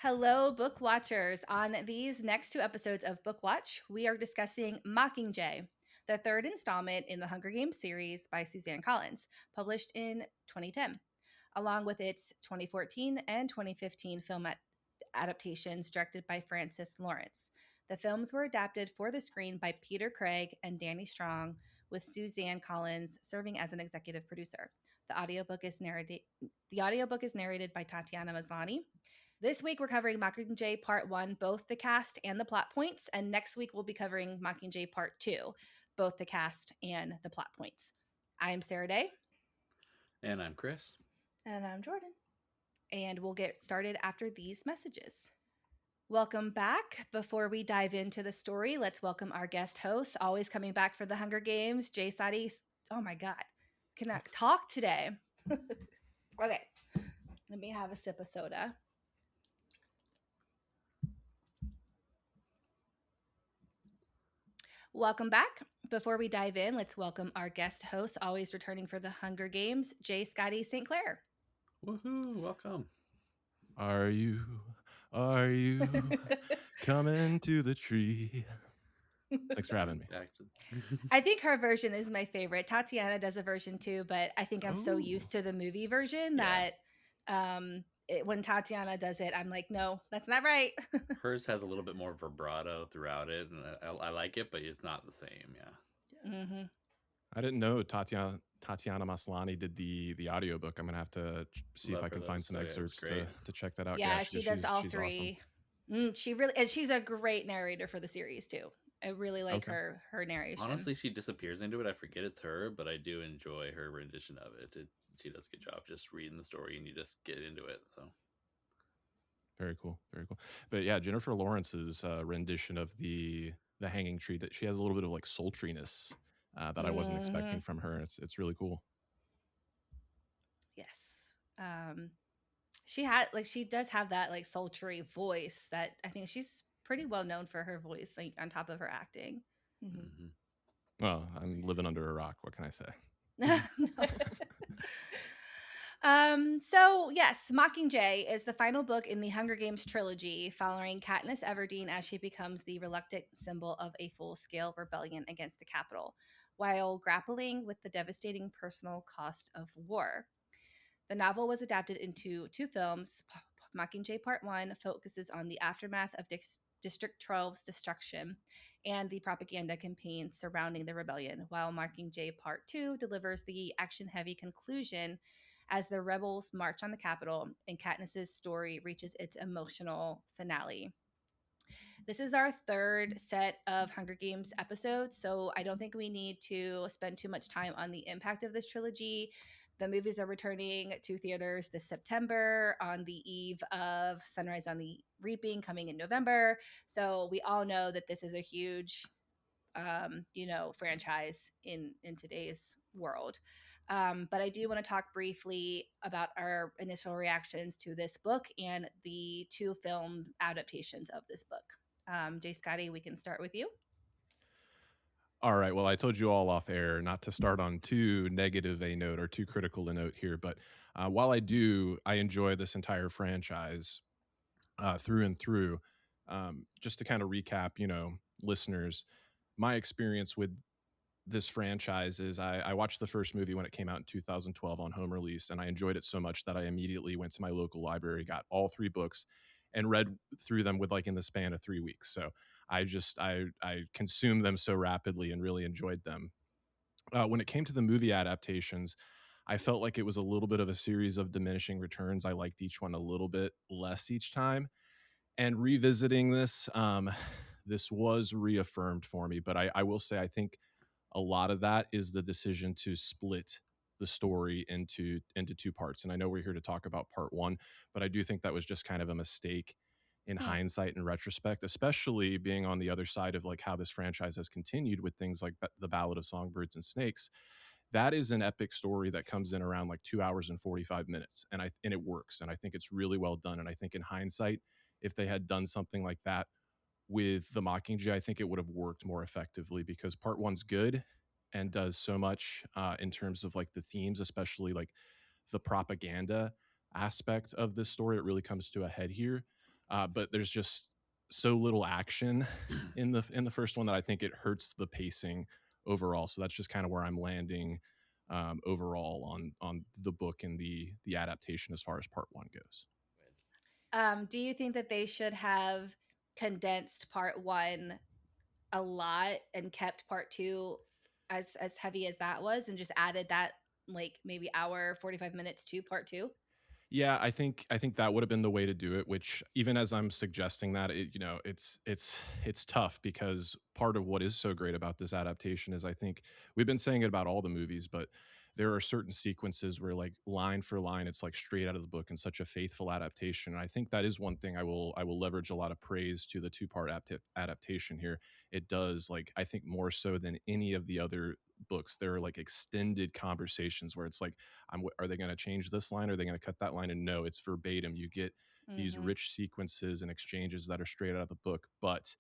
Hello, book watchers. On these next two episodes of BookWatch, we are discussing Mockingjay, the third installment in the Hunger Games series by Suzanne Collins, published in 2010, along with its 2014 and 2015 film adaptations directed by Francis Lawrence. The films were adapted for the screen by Peter Craig and Danny Strong, with Suzanne Collins serving as an executive producer. The audiobook is narrated by Tatiana Maslany. This week, we're covering Mockingjay Part One, both the cast and the plot points. And next week, we'll be covering Mockingjay Part Two, both the cast and the plot points. I am Sarah-Daye. And I'm Chris. And I'm Jordyn. And we'll get started after these messages. Welcome back. Before we dive into the story, let's welcome our guest host, always coming back for the Hunger Games, J Scotty. Oh my God, cannot talk today. Okay, let me have a sip of soda. Welcome back. Before we dive in, let's welcome our guest host, always returning for the Hunger Games, J Scotty St Clair. Woohoo! Welcome. Are you coming to the tree? Thanks for having me. I think her version is my favorite. Tatiana does a version too, but I think I'm so used to the movie version that when Tatiana does it, I'm like, no, that's not right. Hers has a little bit more vibrato throughout it, and I like it, but it's not the same. Yeah. Mm-hmm. I didn't know Tatiana Maslany did the audiobook. I'm gonna have to see if I can find some excerpts to check that out. Yeah, she does all three. Awesome. She's a great narrator for the series too. I really like her narration. Honestly, she disappears into it. I forget it's her, but I do enjoy her rendition of it. She does a good job just reading the story, and you just get into it. So very cool. But yeah, Jennifer Lawrence's rendition of the hanging tree, that she has a little bit of like sultriness that I wasn't expecting from her. It's really cool. Yes. She does have that like sultry voice that I think she's pretty well known for her voice, like on top of her acting. Mm-hmm. Well, I'm living under a rock. What can I say? So yes, Mockingjay is the final book in the Hunger Games trilogy, following Katniss Everdeen as she becomes the reluctant symbol of a full-scale rebellion against the Capitol, while grappling with the devastating personal cost of war. The novel was adapted into two films. Mockingjay Part One focuses on the aftermath of District 12's destruction and the propaganda campaign surrounding the rebellion, while Mockingjay Part 2 delivers the action-heavy conclusion as the rebels march on the Capitol and Katniss's story reaches its emotional finale. This is our third set of Hunger Games episodes, so I don't think we need to spend too much time on the impact of this trilogy. The movies are returning to theaters this September on the eve of Sunrise on the Reaping coming in November. So we all know that this is a huge, franchise in today's world. But I do want to talk briefly about our initial reactions to this book and the two film adaptations of this book. J Scotty, we can start with you. All right. Well, I told you all off air not to start on too negative a note or too critical a note here. But while I enjoy this entire franchise through and through. Just to kind of recap, listeners, my experience with this franchise is I watched the first movie when it came out in 2012 on home release, and I enjoyed it so much that I immediately went to my local library, got all three books, and read through them with in the span of 3 weeks. So I consumed them so rapidly and really enjoyed them. When it came to the movie adaptations, I felt like it was a little bit of a series of diminishing returns. I liked each one a little bit less each time. And revisiting this, this was reaffirmed for me. But I will say, I think a lot of that is the decision to split the story into two parts. And I know we're here to talk about part one, but I do think that was just kind of a mistake in hindsight and retrospect, especially being on the other side of how this franchise has continued with things like the Ballad of Songbirds and Snakes. That is an epic story that comes in around 2 hours and 45 minutes. And it works. And I think it's really well done. And I think in hindsight, if they had done something like that with the Mockingjay, I think it would have worked more effectively, because part one's good and does so much in terms of the themes, especially the propaganda aspect of this story. It really comes to a head here. but there's just so little action in the first one that I think it hurts the pacing overall. So that's just kind of where I'm landing overall on the book and the adaptation as far as part one goes. Do you think that they should have condensed part one a lot and kept part two as heavy as that was, and just added that like maybe hour 45 minutes to part two? Yeah, I think that would have been the way to do it, which even as I'm suggesting that, it's tough because part of what is so great about this adaptation is I think we've been saying it about all the movies, but there are certain sequences where like line for line it's like straight out of the book and such a faithful adaptation. And I think that is one thing I will leverage a lot of praise to the two-part adaptation here. It does, like, I think more so than any of the other books, there are like extended conversations where it's like are they going to change this line? Are they going to cut that line? And no, it's verbatim. You get these Mm-hmm. rich sequences and exchanges that are straight out of the book. But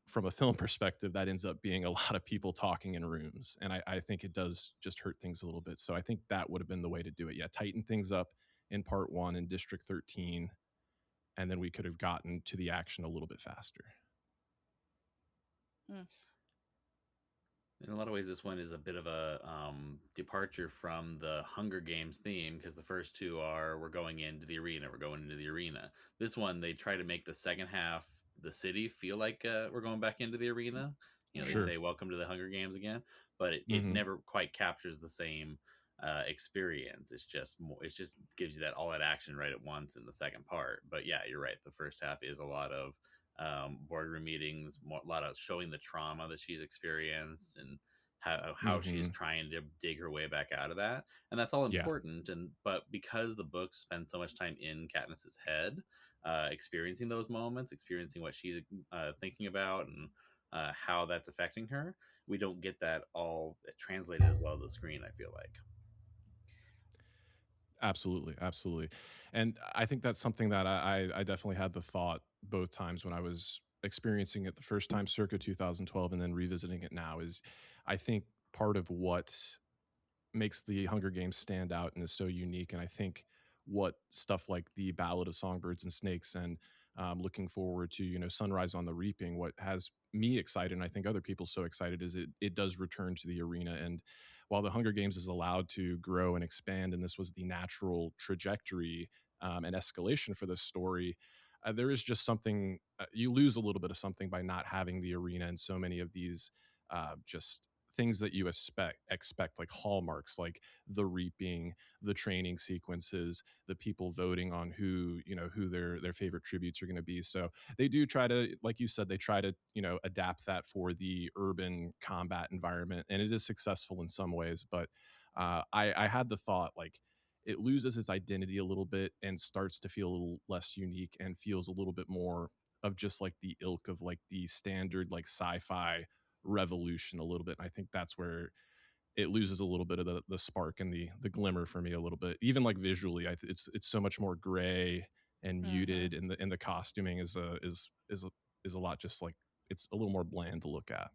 from a film perspective, that ends up being a lot of people talking in rooms. And I think it does just hurt things a little bit. So I think that would have been the way to do it. Yeah, tighten things up in part one in District 13. And then we could have gotten to the action a little bit faster. Mm. In a lot of ways, this one is a bit of a departure from the Hunger Games theme, because the first two are we're going into the arena, we're going into the arena. This one, they try to make the second half, the city, feel like we're going back into the arena. You know, they Mm-hmm. Sure. say welcome to the Hunger Games again, but it Mm-hmm. never quite captures the same experience. It's just more, it just gives you that all that action right at once in the second part. But yeah, you're right. The first half is a lot of boardroom meetings, a lot of showing the trauma that she's experienced and how she's Mm-hmm. trying to dig her way back out of that, and that's all Yeah. important. And but because the book spends so much time in Katniss's head, experiencing those moments, experiencing what she's thinking about, and how that's affecting her, we don't get that all translated as well to the screen, I feel like. Absolutely, absolutely. And I think that's something that I definitely had the thought both times when I was experiencing it the first time circa 2012 and then revisiting it now is I think part of what makes the Hunger Games stand out and is so unique. And I think what stuff like the Ballad of Songbirds and Snakes and looking forward to, Sunrise on the Reaping, what has me excited, and I think other people so excited, is it does return to the arena. And while the Hunger Games is allowed to grow and expand, and this was the natural trajectory and escalation for this story, there is just something, you lose a little bit of something by not having the arena and so many of these just things that you expect like hallmarks, like the reaping, the training sequences, the people voting on who their favorite tributes are going to be. So they do try to, like you said, they try to adapt that for the urban combat environment, and it is successful in some ways. But I had the thought, like, it loses its identity a little bit and starts to feel a little less unique and feels a little bit more of just like the ilk of like the standard like sci-fi revolution a little bit. And I think that's where it loses a little bit of the spark and the glimmer for me a little bit. Even like visually, it's so much more gray and Mm-hmm. muted, and the costuming is a lot, just like it's a little more bland to look at.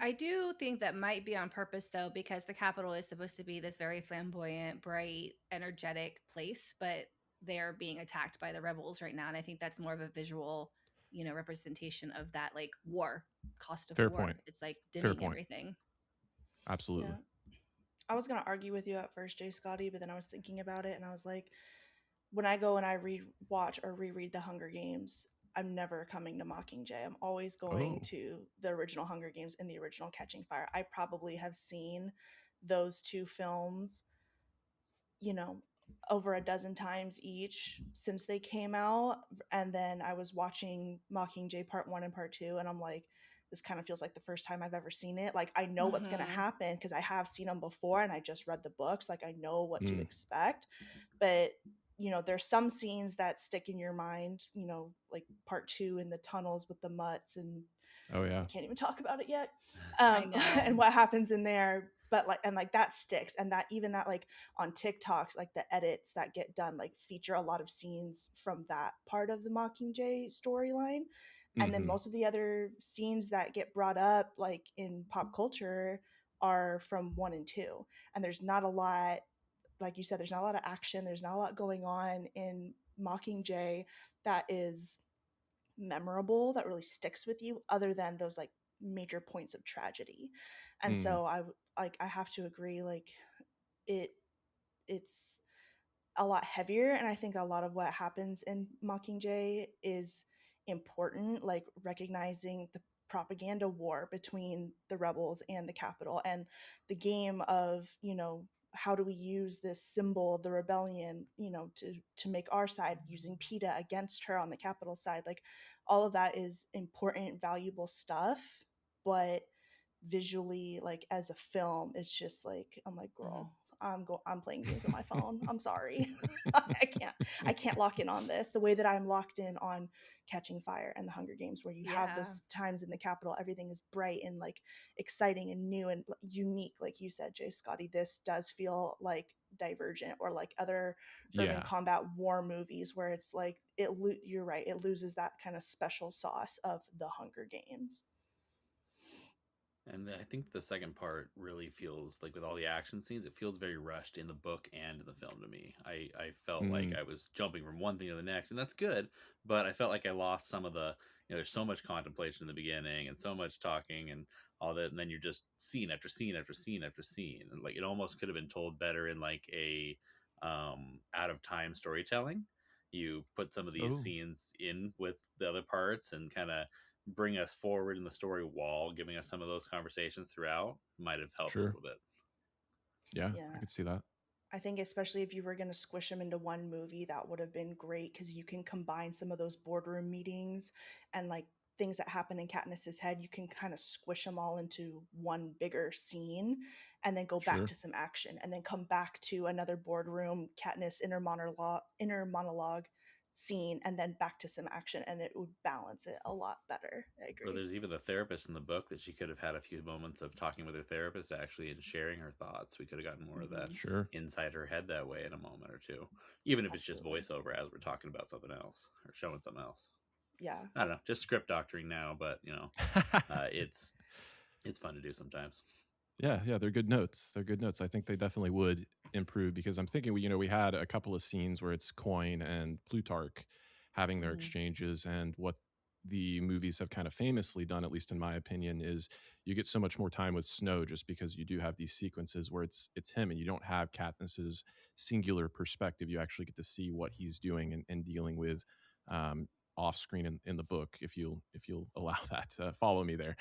I do think that might be on purpose, though, because the Capitol is supposed to be this very flamboyant, bright, energetic place, but they're being attacked by the rebels right now. And I think that's more of a visual, representation of that, like, war, cost of Fair war. point. It's like Fair dimming point. everything. Absolutely. Yeah. I was going to argue with you at first, J Scotty, but then I was thinking about it and I was like, when I go and I watch or reread the Hunger Games, I'm never coming to Mockingjay. I'm always going Oh. to the original Hunger Games and the original Catching Fire. I probably have seen those two films, you know, over a dozen times each since they came out. And then I was watching Mockingjay Part One and Part Two, and I'm like, this kind of feels like the first time I've ever seen it. Like, I know what's going to Mm-hmm. happen because I have seen them before and I just read the books. Like, I know what to Mm. expect. But, there's some scenes that stick in your mind, like Part Two in the tunnels with the mutts, and Oh yeah. I can't even talk about it yet. I know. And what happens in there. But like that sticks, and that even that, like, on TikToks, like the edits that get done like feature a lot of scenes from that part of the Mockingjay storyline. And then Mm-hmm. most of the other scenes that get brought up like in pop culture are from one and two. And there's not a lot like you said, there's not a lot of action. There's not a lot going on in Mockingjay that is memorable, that really sticks with you, other than those like major points of tragedy. And so I have to agree, like it it's a lot heavier, and I think a lot of what happens in Mockingjay is important, like recognizing the propaganda war between the rebels and the Capitol, and the game of, you know, how do we use this symbol of the rebellion, you know, to make our side, using PETA against her on the Capitol side. Like all of that is important, valuable stuff, but visually, like as a film, it's just like, I'm like, girl, I'm playing games on my phone. I'm sorry. I can't lock in on this the way that I'm locked in on Catching Fire and the Hunger Games, where you have Yeah. those times in the Capitol, everything is bright and like exciting and new and unique. Like you said, J Scotty, this does feel like Divergent or like other urban Yeah. combat war movies where it's like you're right, it loses that kind of special sauce of the Hunger Games. And I think the second part really feels like, with all the action scenes, it feels very rushed in the book and in the film to me. I felt like I was jumping from one thing to the next, and that's good, but I felt like I lost some of the, you know, there's so much contemplation in the beginning and so much talking and all that, and then you're just scene after scene after scene after scene. And like, it almost could have been told better in like a out of time storytelling. You put some of these scenes in with the other parts and kind of bring us forward in the story while giving us some of those conversations throughout might have helped a little bit. Yeah, I could see that. I think especially if you were going to squish them into one movie, that would have been great, because you can combine some of those boardroom meetings and like things that happen in Katniss's head. You can kind of squish them all into one bigger scene and then go back to some action and then come back to another boardroom Katniss inner monologue scene and then back to some action, and it would balance it a lot better. I agree. Well, there's even the therapist in the book that she could have had a few moments of talking with her therapist actually and sharing her thoughts. We could have gotten more of that inside her head that way in a moment or two, even if it's just voiceover as we're talking about something else or showing something else. Yeah, I don't know, just script doctoring now, but you know, it's fun to do sometimes. Yeah, they're good notes. They're good notes. I think they definitely would improve, because I'm thinking, we had a couple of scenes where it's Coin and Plutarch having their exchanges, and what the movies have kind of famously done, at least in my opinion, is you get so much more time with Snow, just because you do have these sequences where it's him and you don't have Katniss's singular perspective. You actually get to see what he's doing and dealing with off screen in the book, if you'll allow that. Follow me there.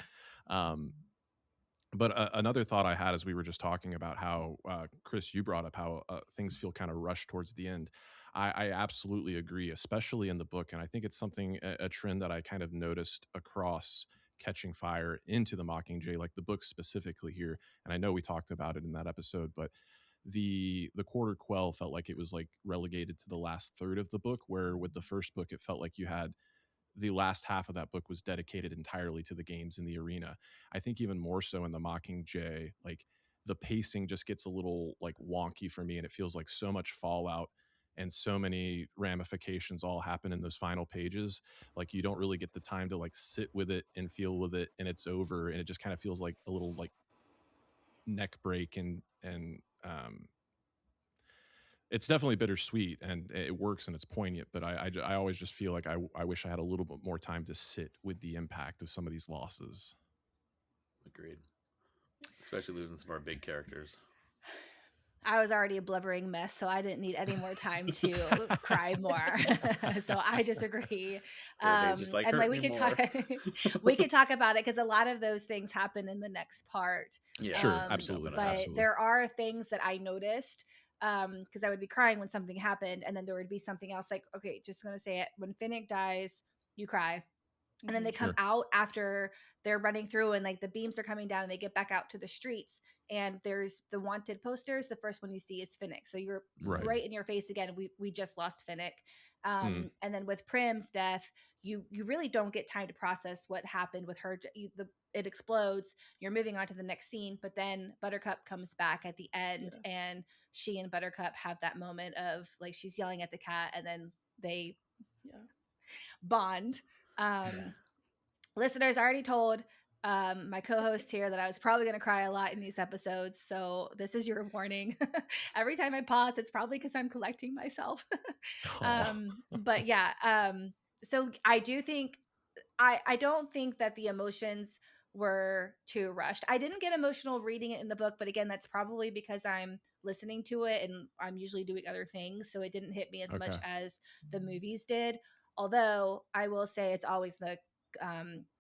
But another thought I had as we were just talking about how, Chris, you brought up how things feel kind of rushed towards the end. I absolutely agree, especially in the book. And I think it's something, a trend that I kind of noticed across Catching Fire into the Mockingjay, like the book specifically here. And I know we talked about it in that episode, but the quarter quell felt like it was like relegated to the last third of the book, where with the first book, it felt like you had the last half of that book was dedicated entirely to the games in the arena. I think even more so in the Mockingjay, like the pacing just gets a little like wonky for me, and it feels like so much fallout and so many ramifications all happen in those final pages. Like you don't really get the time to like sit with it and feel with it, and it's over, and it just kind of feels like a little like neck break, and it's definitely bittersweet and it works and it's poignant, but I always just feel like I wish I had a little bit more time to sit with the impact of some of these losses. Agreed. Especially losing some of our big characters. I was already a blubbering mess, so I didn't need any more time to cry more. So I disagree. Just like, and like we could talk, we could talk about it, because a lot of those things happen in the next part. Yeah, sure, absolutely. But absolutely. there are things that I noticed, because I would be crying when something happened, and then there would be something else. Like, okay, just gonna say it: when Finnick dies, you cry. And then they come out after they're running through, and like the beams are coming down, and they get back out to the streets, and there's the wanted posters. The first one you see is Finnick, so you're right in your face again. We just lost Finnick. And then with Prim's death, you really don't get time to process what happened with her. It explodes, you're moving on to the next scene, but then Buttercup comes back at the end, and she and Buttercup have that moment of like, she's yelling at the cat, and then they bond. Listeners, I already told my co-host here that I was probably going to cry a lot in these episodes. So this is your warning. Every time I pause, it's probably because I'm collecting myself. But yeah, so I do think I don't think that the emotions were too rushed. I didn't get emotional reading it in the book, but again, that's probably because I'm listening to it and I'm usually doing other things, so it didn't hit me as much Okay. as the movies did. Although I will say it's always the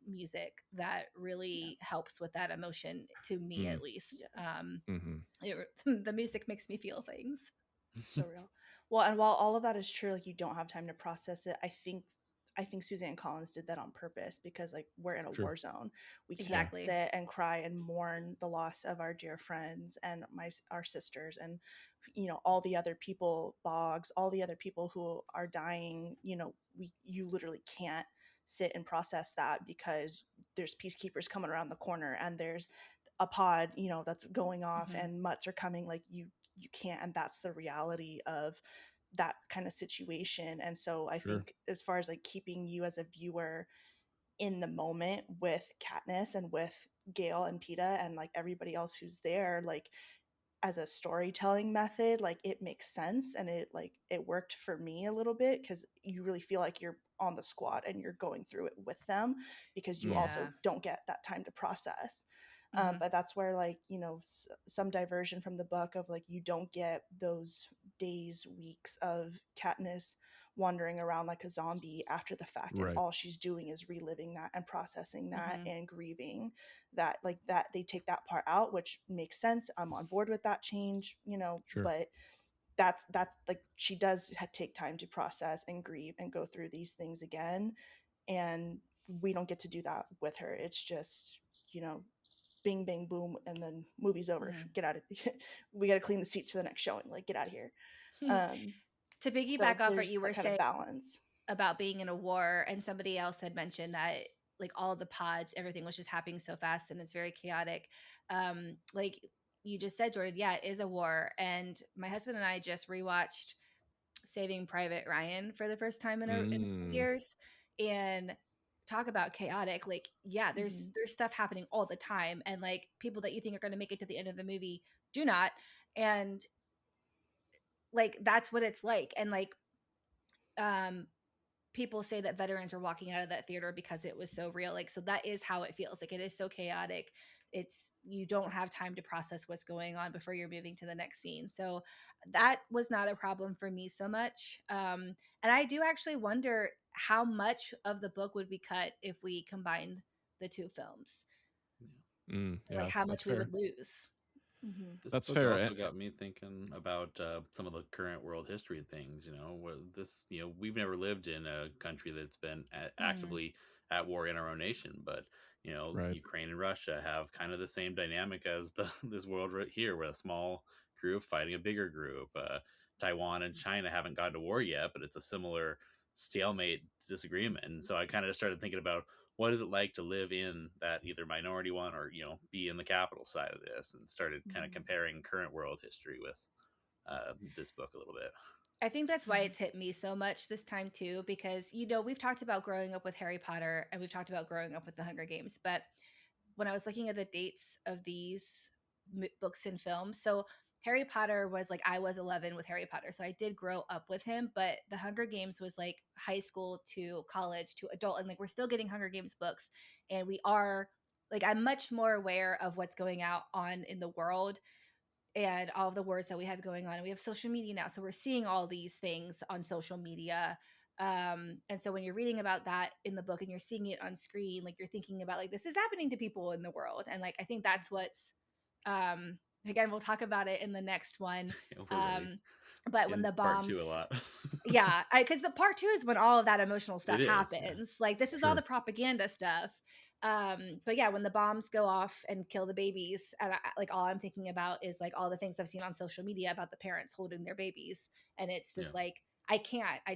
music that Yeah. really helps with that emotion, to me Mm. at least. Yeah. The music makes me feel things. So real. Well, and while all of that is true, like you don't have time to process it, I think Suzanne Collins did that on purpose because like we're in a True. war zone. We Yeah. can't Exactly. sit and cry and mourn the loss of our dear friends and our sisters and all the other people, Boggs, all the other people who are dying. You literally can't sit and process that because there's peacekeepers coming around the corner and there's a pod that's going off Mhm. and mutts are coming. Like you can't, and that's the reality of that kind of situation. And so I Sure. think as far as like keeping you as a viewer in the moment with Katniss and with Gail and Peta and like everybody else who's there, like as a storytelling method, like it makes sense, and it worked for me a little bit because you really feel like you're on the squad and you're going through it with them because you Mm. also Yeah. don't get that time to process. Mhm. But that's where like some diversion from the book of like you don't get those days, weeks of Katniss wandering around like a zombie after the fact, and Right. all she's doing is reliving that and processing that Mhm. and grieving that. Like that they take that part out, which makes sense. I'm on board with that change, Sure. but that's like she does take time to process and grieve and go through these things again, and we don't get to do that with her. It's just bing bang boom and then movie's over. Mhm. Get out of we got to clean the seats for the next showing. Like get out of here. um To so piggyback off what there's you were that kind of saying balance. about being in a war, and somebody else had mentioned that like all the pods, everything was just happening so fast and it's very chaotic. Like you just said, Jordan, yeah, it is a war. And my husband and I just rewatched Saving Private Ryan for the first time in Mm. years, and talk about chaotic. Like, yeah, Hmm. there's stuff happening all the time, and like people that you think are going to make it to the end of the movie do not, and like that's what it's like. And like um people say that veterans are walking out of that theater because it was so real. Like, so that is how it feels. Like, it is so chaotic. It's, you don't have time to process what's going on before you're moving to the next scene. So that was not a problem for me so much. And I do actually wonder how much of the book would be cut if we combined the two films, Mm. Yeah. like how That's much we fair. would lose. Hmm. This That's book fair. also got me thinking about some of the current world history things. We've never lived in a country that's been Mm, actively at war in our own nation, but Right. Ukraine and Russia have kind of the same dynamic as the this world right here, with a small group fighting a bigger group. Taiwan and China haven't gone to war yet, but it's a similar stalemate disagreement. And so I kind of started thinking about what is it like to live in that either minority one or be in the capital side of this, and started kind of Hmm. comparing current world history with this book a little bit. I think that's why Hmm. it's hit me so much this time too, because we've talked about growing up with Harry Potter and we've talked about growing up with the Hunger Games, but when I was looking at the dates of these books and films, so Harry Potter was like, I was 11 with Harry Potter, so I did grow up with him, but the Hunger Games was like high school to college to adult, and like we're still getting Hunger Games books, and we are like, I'm much more aware of what's going out on in the world and all of the wars that we have going on. And we have social media now, so we're seeing all these things on social media. And so when you're reading about that in the book and you're seeing it on screen, like you're thinking about like this is happening to people in the world, and like I think that's what's again, we'll talk about it in the next one. We're really um but when in the part two a bombs, lot. yeah, because the part two is when all of that emotional It stuff is, yeah. happens. Like this is all Sure. the propaganda stuff. But yeah, when the bombs go off and kill the babies, and like all I'm thinking about is like all the things I've seen on social media about the parents holding their babies, and it's Yeah. just like I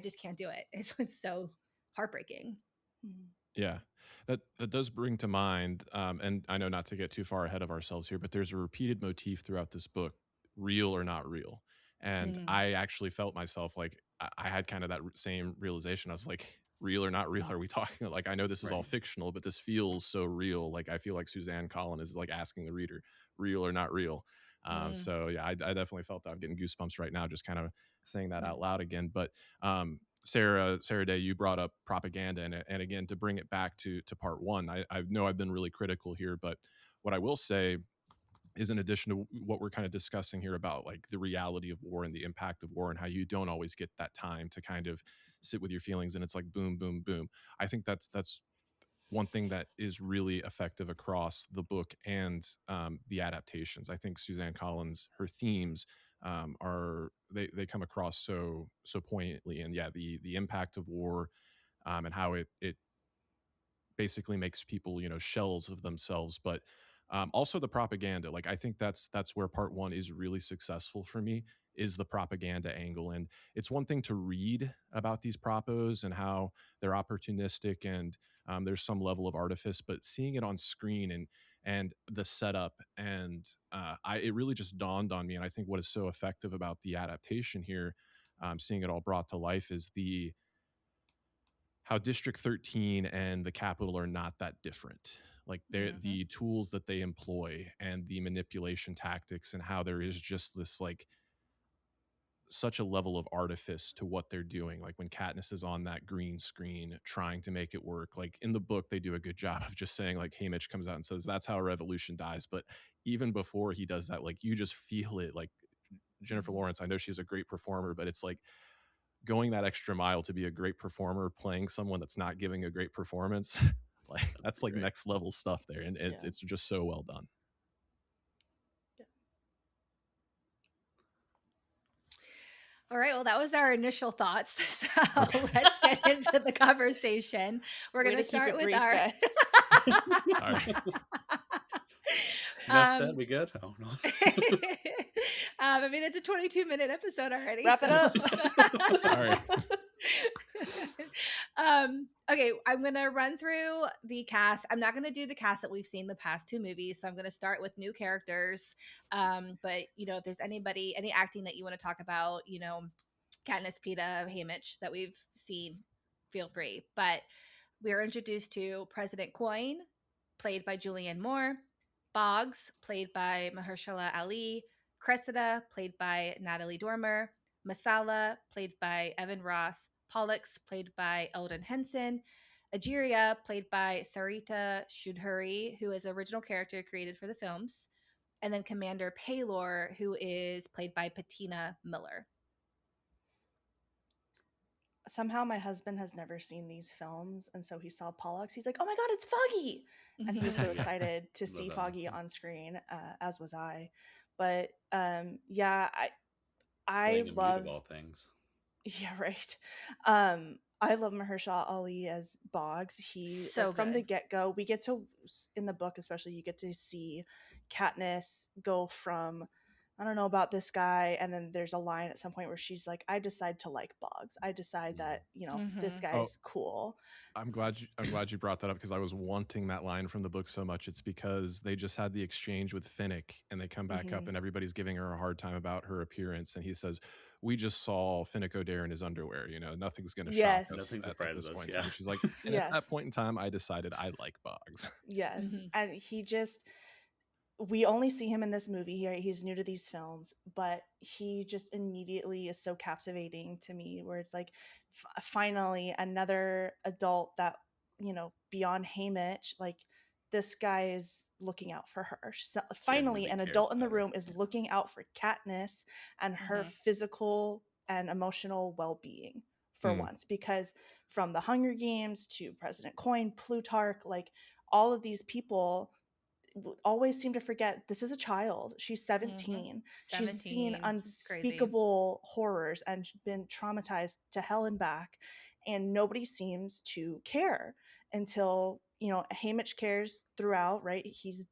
just can't do it. It's so heartbreaking. Hmm. Yeah, that does bring to mind, and I know not to get too far ahead of ourselves here, but there's a repeated motif throughout this book, real or not real. And Mm. I actually felt myself like I had kind of that same realization. I was like, real or not real? Are we talking like, I know this is all Right. fictional, but this feels so real. Like I feel like Suzanne Collins is like asking the reader, real or not real. So yeah, I definitely felt that. I'm getting goosebumps right now, just kind of saying that out loud again. But Sarah-Daye, you brought up propaganda, and again, to bring it back to part one, I know I've been really critical here, but what I will say is, in addition to what we're kind of discussing here about like the reality of war and the impact of war and how you don't always get that time to kind of sit with your feelings, and it's like boom, boom, boom. I think that's one thing that is really effective across the book and the adaptations. I think Suzanne Collins, her themes are they come across so poignantly, and yeah, the impact of war, and how it basically makes people, shells of themselves. But also the propaganda, like I think that's where part one is really successful for me, is the propaganda angle. And it's one thing to read about these propos and how they're opportunistic, and there's some level of artifice, but seeing it on screen and the setup, and it really just dawned on me. And I think what is so effective about the adaptation here, seeing it all brought to life, is the how District 13 and the Capitol are not that different. Like the tools that they employ and the manipulation tactics, and how there is just this like such a level of artifice to what they're doing. Like when Katniss is on that green screen trying to make it work. Like in the book, they do a good job of just saying, like, Haymitch comes out and says, "That's how a revolution dies." But even before he does that, like you just feel it. Like Jennifer Lawrence, I know she's a great performer, but it's like going that extra mile to be a great performer playing someone that's not giving a great performance. Like that's like great. next level stuff there, and it's just so well done. All right, well, that was our initial thoughts. So Okay. let's get into the conversation. We're Way going to to keep start it with brief, our. guys. Sorry. Enough said. We good? Oh no. I mean, it's a 22-minute episode already. Wrap it up. Sorry. Okay, I'm gonna run through the cast. I'm not gonna do the cast that we've seen the past two movies, so I'm gonna start with new characters. But if there's any acting that you want to talk about, Katniss, Peeta, Haymitch that we've seen, feel free. But we are introduced to President Coin, played by Julianne Moore, Boggs, played by Mahershala Ali, Cressida, played by Natalie Dormer, Masala, played by Evan Ross, Pollux, played by Eldon Henson, Ajiria, played by Sarita Shudhuri, who is an original character created for the films, and then Commander Paylor, who is played by Patina Miller. Somehow my husband has never seen these films, and so he saw Pollux. He's like, "Oh my god, it's Foggy!" And he was so Yeah. excited to see that Foggy one. on screen, as was I. But yeah, I Playing a mute love. of all things. Yeah, right. I love Mahershala Ali as Boggs. He, So like, from the good. get-go, we get to, in the book especially, you get to see Katniss go from, I don't know about this guy, and then there's a line at some point where she's like, I decide to like Boggs. I decide that, this Mhm. guy's cool. I'm glad you brought that up, because I was wanting that line from the book so much. It's because they just had the exchange with Finnick, and they come back up, and everybody's giving her a hard time about her appearance, and he says, "We just saw Finnick Odair in his underwear. Nothing's going to shock Yes. us Nothing at surprises this us. point in Yeah. time." And she's like, and at Yes. that point in time, I decided I like Boggs. Yes. Mhm. And he just, we only see him in this movie here. He's new to these films, but he just immediately is so captivating to me, where it's like, finally another adult that, beyond Haymitch, like, this guy is looking out for her. So finally, Genuinely an cares adult in the about her. room is looking out for Katniss and her physical and emotional well-being for once, because from the Hunger Games to President Coin, Plutarch, like, all of these people always seem to forget this is a child. She's 17. She's seen 17. It's crazy. unspeakable horrors and been traumatized to hell and back, and nobody seems to care until, Haymitch cares throughout, right? He's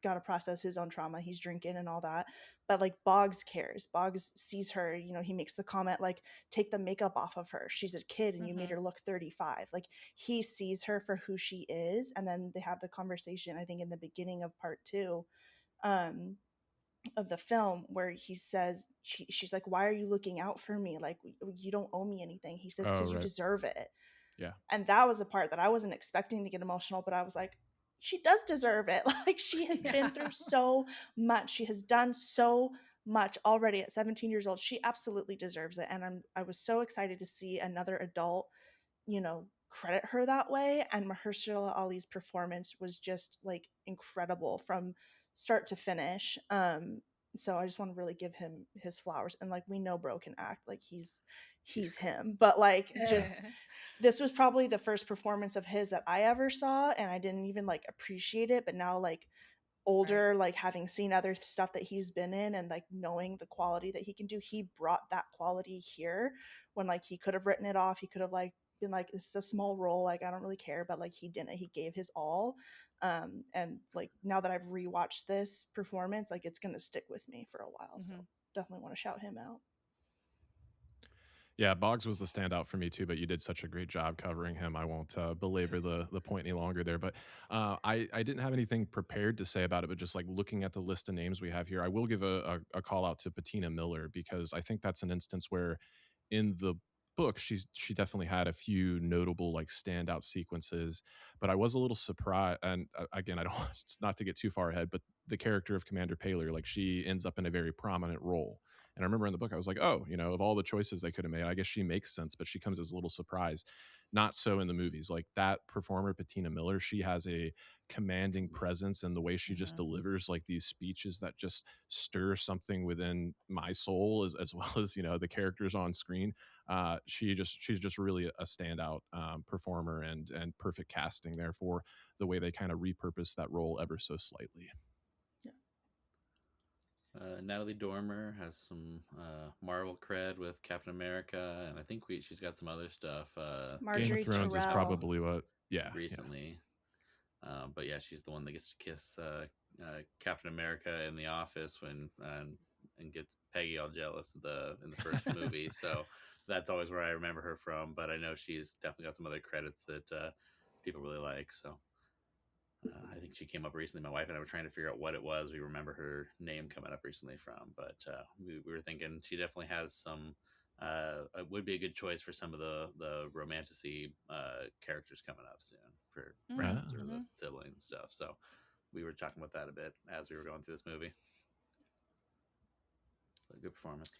got to process his own trauma. He's drinking and all that. But, like, Boggs cares. Boggs sees her, he makes the comment, like, take the makeup off of her. She's a kid and you made her look 35. Like, he sees her for who she is. And then they have the conversation, I think, in the beginning of part two, of the film, where he says, she's like, why are you looking out for me? Like, you don't owe me anything. He says, Oh, because you right. deserve it. Yeah. And that was a part that I wasn't expecting to get emotional, but I was like, she does deserve it. Like, she has been through so much. She has done so much already at 17 years old. She absolutely deserves it. And I was so excited to see another adult, credit her that way. And Mahershala Ali's performance was just like incredible from start to finish. So I just want to really give him his flowers. And like, we know Bro can act, like he's him, but like, just this was probably the first performance of his that I ever saw, and I didn't even like appreciate it. But now, like, older, Right. like having seen other stuff that he's been in and like knowing the quality that he can do, he brought that quality here when like he could have written it off. He could have like been like, this is a small role, like I don't really care, but like he didn't. He gave his all. And like now that I've rewatched this performance, like it's gonna stick with me for a while. So Mm-hmm. definitely want to shout him out. Yeah, Boggs was the standout for me too, but you did such a great job covering him. I won't belabor the point any longer there. But I didn't have anything prepared to say about it, but just like looking at the list of names we have here, I will give a call out to Patina Miller, because I think that's an instance where in the book she definitely had a few notable like standout sequences, but I was a little surprised. And again, I don't want not to get too far ahead, but the character of Commander Paler, like she ends up in a very prominent role. And I remember in the book, I was like, oh, of all the choices they could have made, I guess she makes sense, but she comes as a little surprise. Not so in the movies. Like that performer, Patina Miller, she has a commanding presence, and the way she just Mhm. delivers like these speeches that just stir something within my soul, as well as, the characters on screen. She's just really a standout performer, and perfect casting there for the way they kind of repurpose that role ever so slightly. Natalie Dormer has some Marvel cred with Captain America, and I think she's got some other stuff. Game of Marjorie Thrones is Terrell. probably what, yeah, yeah. Recently. But yeah, she's the one that gets to kiss Captain America in the office when and gets Peggy all jealous in the first movie. So that's always where I remember her from. But I know she's definitely got some other credits that people really like. So I think she came up recently. My wife and I were trying to figure out what it was. We remember her name coming up recently from, but we were thinking she definitely has some. It would be a good choice for some of the romanticy characters coming up soon for friends or Mm-hmm. the siblings stuff. So we were talking about that a bit as we were going through this movie. A good performance.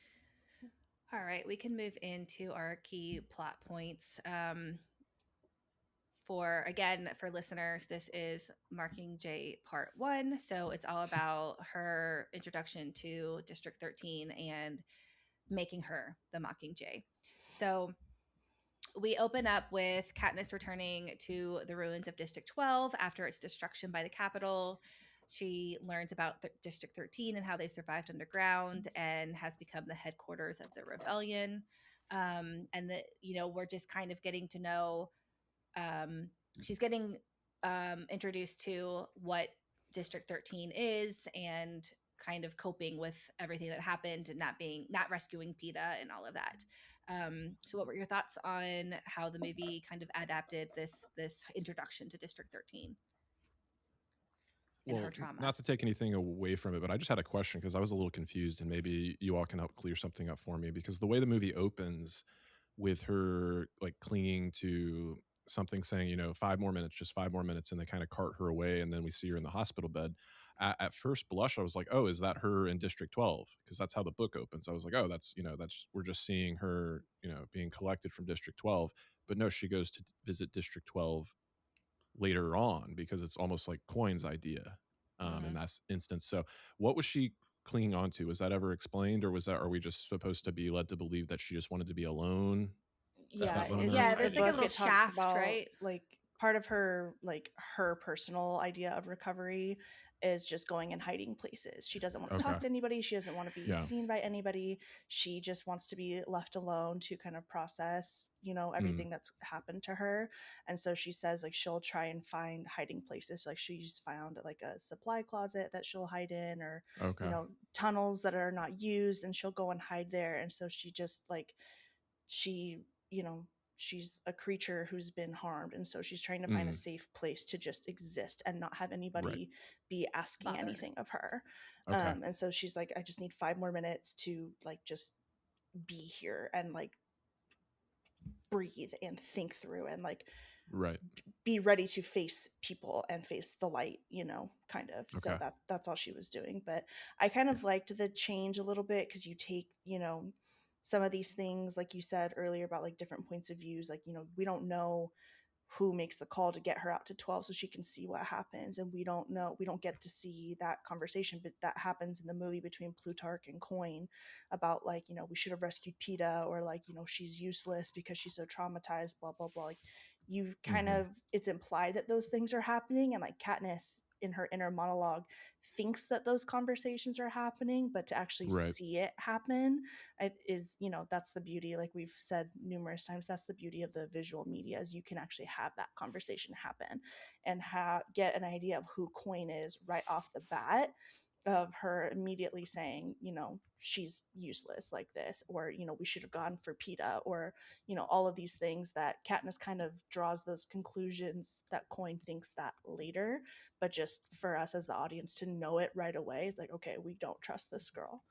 All right, we can move into our key plot points. For listeners, this is Mockingjay Part One, so it's all about her introduction to District 13 and making her the Mockingjay. So we open up with Katniss returning to the ruins of District 12 after its destruction by the Capitol. She learns about District 13 and how they survived underground and has become the headquarters of the rebellion. And we're just kind of getting to know. She's getting introduced to what District 13 is and kind of coping with everything that happened and not rescuing PETA and all of that. So what were your thoughts on how the movie kind of adapted this introduction to District 13 and her Well, trauma? not to take anything away from it, but I just had a question because I was a little confused, and maybe you all can help clear something up for me. Because the way the movie opens with her like clinging to something, saying, 5 more minutes, just 5 more minutes, and they kind of cart her away, and then we see her in the hospital bed. At first blush, I was like, oh, is that her in District 12? Because that's how the book opens. I was like, oh, that's we're just seeing her, being collected from District 12. But no, she goes to visit District 12 later on, because it's almost like Coin's idea in Mm-hmm. that instance. So what was she clinging on to? Was that ever explained, or are we just supposed to be led to believe that she just wanted to be alone at Yeah, that moment? Yeah, in the there's like a book little it talks shaft, about right? like part of her, like her personal idea of recovery is just going and hiding places. She doesn't want to Okay. talk to anybody, she doesn't want to be Yeah. seen by anybody. She just wants to be left alone to kind of process, Mm, everything that's happened to her. And so she says like she'll try and find hiding places. Like she's found like a supply closet that she'll hide in, or okay. tunnels that are not used, and she'll go and hide there. And so she just like she you know she's a creature who's been harmed, and so she's trying to find a Mm, safe place to just exist and not have right. anybody be asking Bother. anything of her. Okay. And so she's like, I just need 5 more minutes to like just be here and like breathe and think through and like Right. be ready to face people and face the light, kind of. So Okay. that's all she was doing. But I kind Yeah. of liked the change a little bit, because you take, some of these things, like you said earlier, about like different points of views, like, we don't know who makes the call to get her out to 12 so she can see what happens, and we don't get to see that conversation, but that happens in the movie between Plutarch and Coin about like, we should have rescued PETA, or like, she's useless because she's so traumatized, blah blah blah. Like, you kind Mm-hmm. of, it's implied that those things are happening, and like Katniss in her inner monologue thinks that those conversations are happening, but to actually Right. see it happen is, that's the beauty, like we've said numerous times, that's the beauty of the visual media, is you can actually have that conversation happen and get an idea of who Coin is right off the bat, of her immediately saying, she's useless like this, or, we should have gone for PETA, or, all of these things that Katniss kind of draws those conclusions that Coin thinks that later, but just for us as the audience to know it right away, it's like, okay, we don't trust this girl.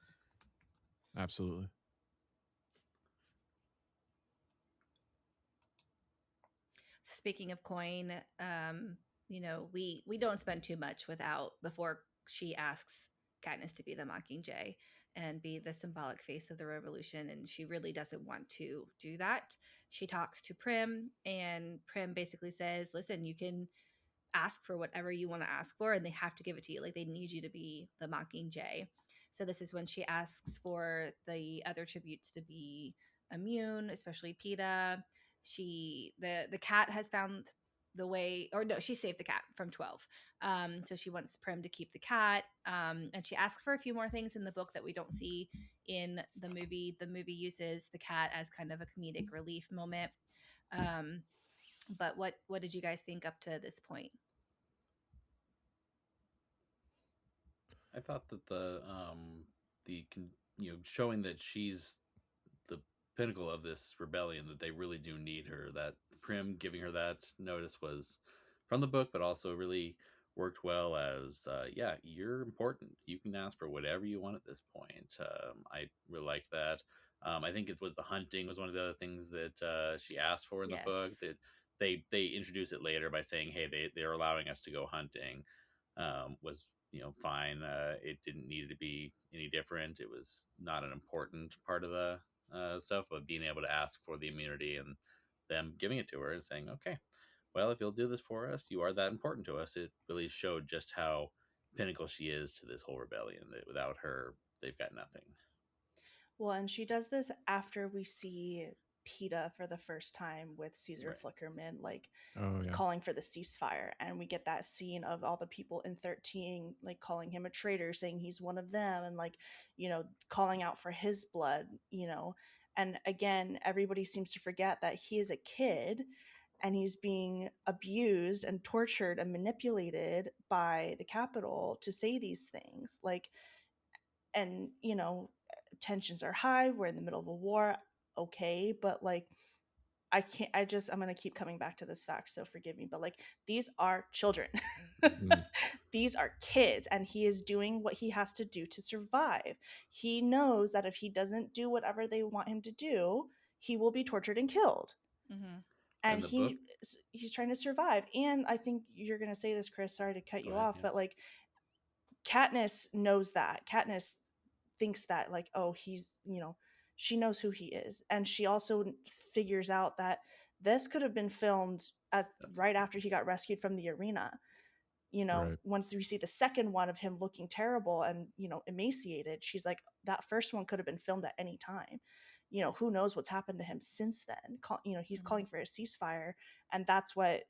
Absolutely. Speaking of Coin, we don't spend too much without before she asks Katniss to be the Mockingjay and be the symbolic face of the revolution, and she really doesn't want to do that. She talks to Prim, and Prim basically says, "Listen, you can ask for whatever you want to ask for, and they have to give it to you. Like, they need you to be the Mockingjay." So this is when she asks for the other tributes to be immune, especially PETA. The cat has found the way, or no, she saved the cat from 12. So she wants Prim to keep the cat. And she asks for a few more things in the book that we don't see in the movie. The movie uses the cat as kind of a comedic relief moment. But what did you guys think up to this point? I thought that showing that she's the pinnacle of this rebellion, that they really do need her, that Prim giving her that notice was from the book, but also really worked well as yeah, you're important, you can ask for whatever you want at this point. I really liked that. I think it was the hunting was one of the other things that she asked for in the book, Yes. that they introduce it later by saying, hey, they're allowing us to go hunting. Was fine. It didn't need to be any different. It was not an important part of the stuff, but being able to ask for the immunity and them giving it to her and saying, okay, well, if you'll do this for us, you are that important to us. It really showed just how pinnacle she is to this whole rebellion, that without her, they've got nothing. Well, and she does this after we see PETA for the first time with Caesar Right. Flickerman, like Oh yeah. calling for the ceasefire. And we get that scene of all the people in 13, like calling him a traitor, saying he's one of them, and like, calling out for his blood. And again, everybody seems to forget that he is a kid and he's being abused and tortured and manipulated by the Capitol to say these things. Like, and tensions are high, we're in the middle of a war, okay, but like, I'm gonna keep coming back to this fact, so forgive me, but like, these are children. Mm, These are kids, and he is doing what he has to do to survive. He knows that if he doesn't do whatever they want him to do, he will be tortured and killed, Mm-hmm. and And the book, he's trying to survive. And I think you're gonna say this, Chris, sorry to cut go you ahead. off, Yeah. but like, Katniss knows that. Katniss thinks that, like, oh, she knows who he is. And she also figures out that this could have been filmed That's right after he got rescued from the arena. right. Once we see the second one of him looking terrible and, emaciated, she's like, that first one could have been filmed at any time. Who knows what's happened to him since then? He's Mm-hmm. calling for a ceasefire. And that's what,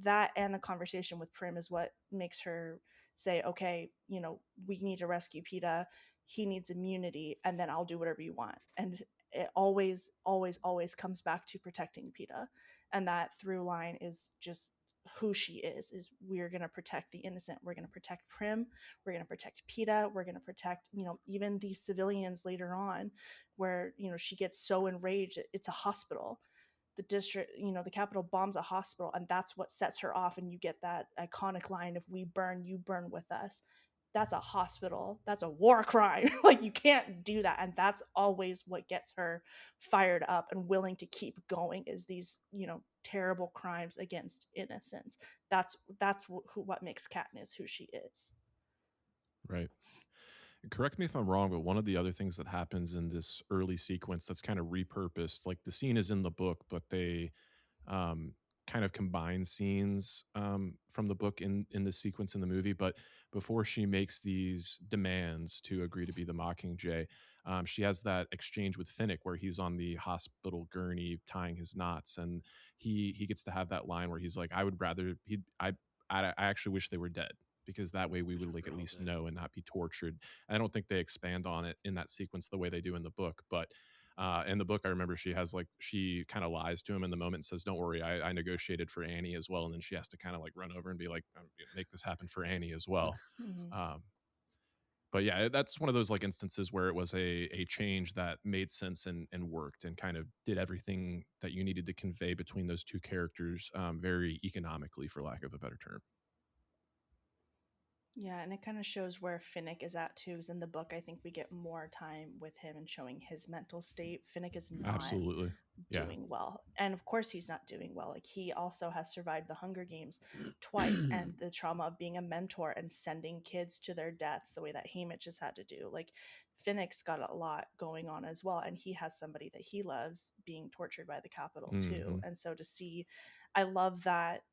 that and the conversation with Prim is what makes her say, okay, we need to rescue PETA. He needs immunity, and then I'll do whatever you want. And it always, always, always comes back to protecting PETA. And that through line is just who she is we're going to protect the innocent, we're going to protect Prim, we're going to protect PETA, we're going to protect even these civilians later on, where she gets so enraged. It's a hospital, the district, the Capitol bombs a hospital, and that's what sets her off. And you get that iconic line of, we burn, you burn with us. that's a hospital, that's a war crime. Like, you can't do that. And that's always what gets her fired up and willing to keep going, is these, terrible crimes against innocents. What makes Katniss who she is. Right. Correct me if I'm wrong, but one of the other things that happens in this early sequence that's kind of repurposed, like the scene is in the book, but they um, kind of combine scenes from the book in the sequence in the movie. But before she makes these demands to agree to be the Mockingjay, she has that exchange with Finnick where he's on the hospital gurney tying his knots, and he gets to have that line where he's like, "I would rather he I actually wish they were dead." Because that way we would like at least know and not be tortured. I don't think they expand on it in that sequence the way they do in the book, but in the book, I remember she kind of lies to him in the moment and says, "Don't worry, I negotiated for Annie as well." And then she has to kind of like run over and be like, "I'm gonna make this happen for Annie as well." Mhm. Um, but yeah, that's one of those like instances where it was a change that made sense and worked and kind of did everything that you needed to convey between those two characters very economically, for lack of a better term. Yeah, and it kind of shows where Finnick is at too. Because in the book, I think we get more time with him and showing his mental state. Finnick is not Absolutely, yeah, doing well. And of course, he's not doing well. Like, he also has survived the Hunger Games twice, and the trauma of being a mentor and sending kids to their deaths the way that Haymitch has had to do. Like, Finnick's got a lot going on as well. And he has somebody that he loves being tortured by the Capitol too. hmm And so to see, I love that,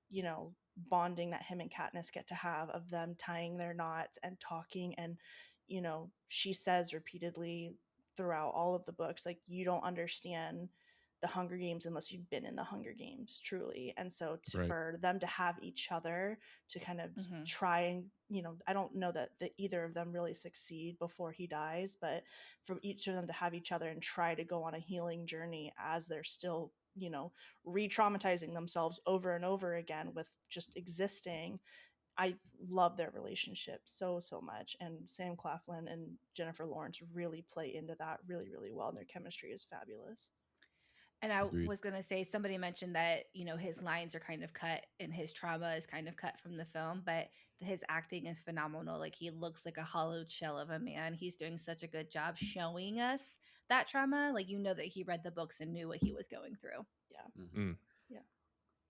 bonding that him and Katniss get to have, of them tying their knots and talking. And, she says repeatedly throughout all of the books, like, you don't understand the Hunger Games unless you've been in the Hunger Games, truly. And so right, for them to have each other to kind of Mm-hmm. try and, I don't know that either of them really succeed before he dies, but for each of them to have each other and try to go on a healing journey as they're still, re-traumatizing themselves over and over again with just existing. I love their relationship so much, and Sam Claflin and Jennifer Lawrence really play into that really, really well, and their chemistry is fabulous. And I agreed. was going to say, somebody mentioned that, his lines are kind of cut and his trauma is kind of cut from the film, but his acting is phenomenal. Like, he looks like a hollowed shell of a man. He's doing such a good job showing us that trauma. Like, that he read the books and knew what he was going through. Yeah. Mm, Yeah.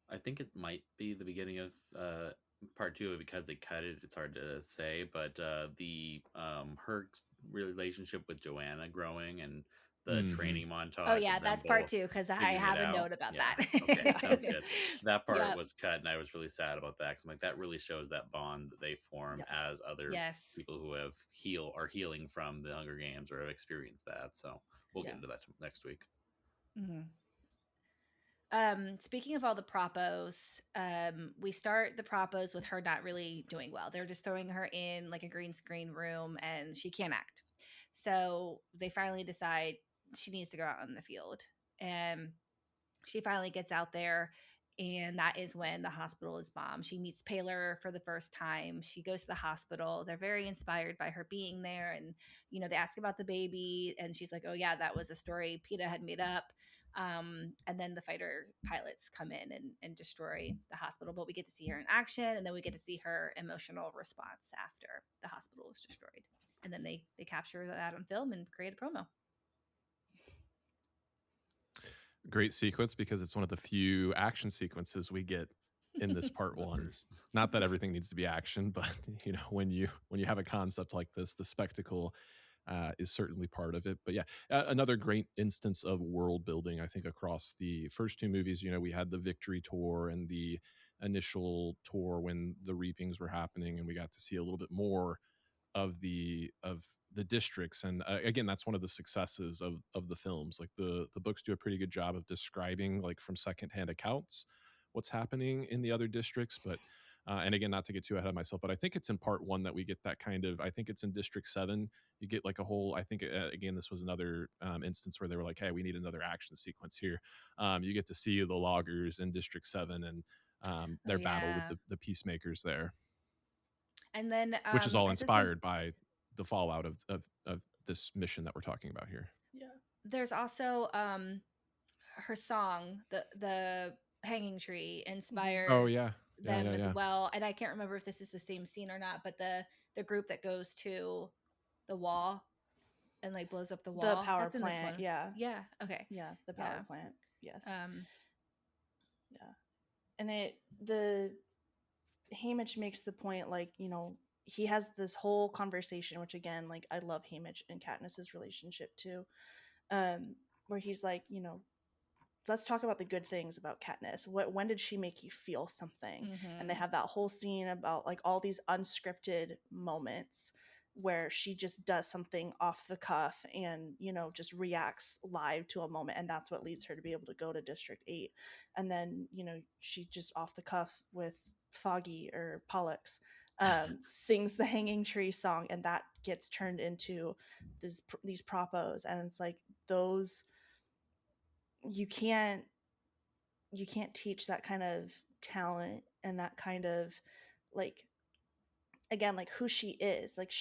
I think it might be the beginning of part two because they cut it. It's hard to say, but the her relationship with Joanna growing and the hmm training Oh, montage yeah, of them that's part both 2 because I figuring it have a out. note about Yeah. that. Okay. Yeah. Sounds good. That part Yep. was cut, and I was really sad about that. 'Cause I'm like, that really shows that bond that they form Yeah. as other Yes. people who have are healing from the Hunger Games or have experienced that. So we'll get Yeah. into that next week. Mhm. Speaking of all the propos, we start the propos with her not really doing well. They're just throwing her in like a green screen room and she can't act. So they finally decide she needs to go out in the field. And she finally gets out there, and that is when the hospital is bombed. She meets Paler for the first time. She goes to the hospital. They're very inspired by her being there, and they ask about the baby, and she's like, "Oh yeah, that was a story PETA had made up." And then the fighter pilots come in and destroy the hospital, but we get to see her in action, and then we get to see her emotional response after the hospital was destroyed, and then they capture that on film and create a promo. Great sequence because it's one of the few action sequences we get in this part The one. first. Not that everything needs to be action, but when you have a concept like this, the spectacle is certainly part of it. But yeah, another great instance of world building. I think across the first two movies, we had the victory tour and the initial tour when the reapings were happening, and we got to see a little bit more of the districts. And again, that's one of the successes of the films. Like the books do a pretty good job of describing, like from secondhand accounts, what's happening in the other districts. But and again, not to get too ahead of myself, but I think it's in part one that we get that kind of. I think it's in District 7. You get like a whole. I think again, this was another instance where they were like, "Hey, we need another action sequence here." You get to see the loggers in District 7 and Oh their battle with yeah. the peacemakers there, And then which is all this is when inspired by the fallout of this mission that we're talking about here. Yeah. there's also her song, the hanging tree, Mhm. Oh inspires yeah, yeah, them yeah, as yeah. well. And I can't remember if this is the same scene or not, but the group that goes to the wall and like blows up the The wall. power That's in this plant, one. yeah. Yeah. Okay. Yeah, the Yeah. power plant. Yes. Um, Yeah. And the Haymitch makes the point, like, you know, he has this whole conversation, which again, like, I love Haymitch and Katniss's relationship too, where he's like, you know, let's talk about the good things about Katniss. When did she make you feel something? And they mhm. have that whole scene about like all these unscripted moments where she just does something off the cuff and, you know, just reacts live to a moment, and that's what leads her to be able to go to District 8. And then, you know, she just off the cuff with Foggy or Pollux sings the Hanging Tree song, and that gets turned into these propos. And it's like, those, you can't teach that kind of talent and that kind of, like, again, like who she is. Like,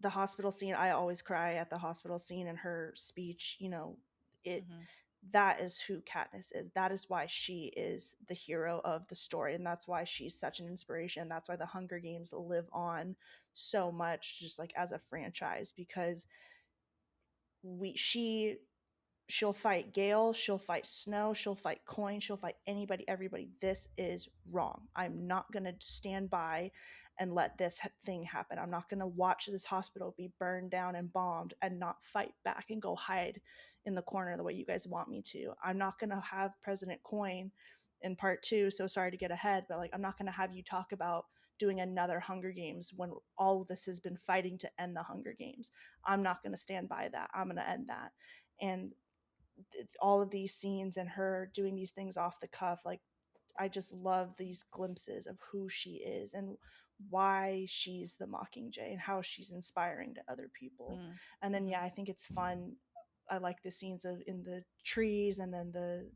the hospital scene, I always cry at the hospital scene, and her speech, you know, it, Mhm. that is who Katniss is. That is why she is the hero of the story, and that's why she's such an inspiration. That's why the Hunger Games live on so much, just like as a franchise, because she'll fight Gale, she'll fight Snow, she'll fight Coin, she'll fight anybody, everybody. This is wrong. I'm not going to stand by and let this thing happen. I'm not going to watch this hospital be burned down and bombed and not fight back and go hide in the corner the way you guys want me to. I'm not going to have President Coin in part 2, so sorry to get ahead, but like, I'm not going to have you talk about doing another Hunger Games when all of this has been fighting to end the Hunger Games. I'm not going to stand by that. I'm going to end that. And all of these scenes and her doing these things off the cuff, like, I just love these glimpses of who she is and why she's the Mockingjay and how she's inspiring to other people. Mm. And then, Mhm. yeah, I think it's fun. I like the scenes of in the trees, and then the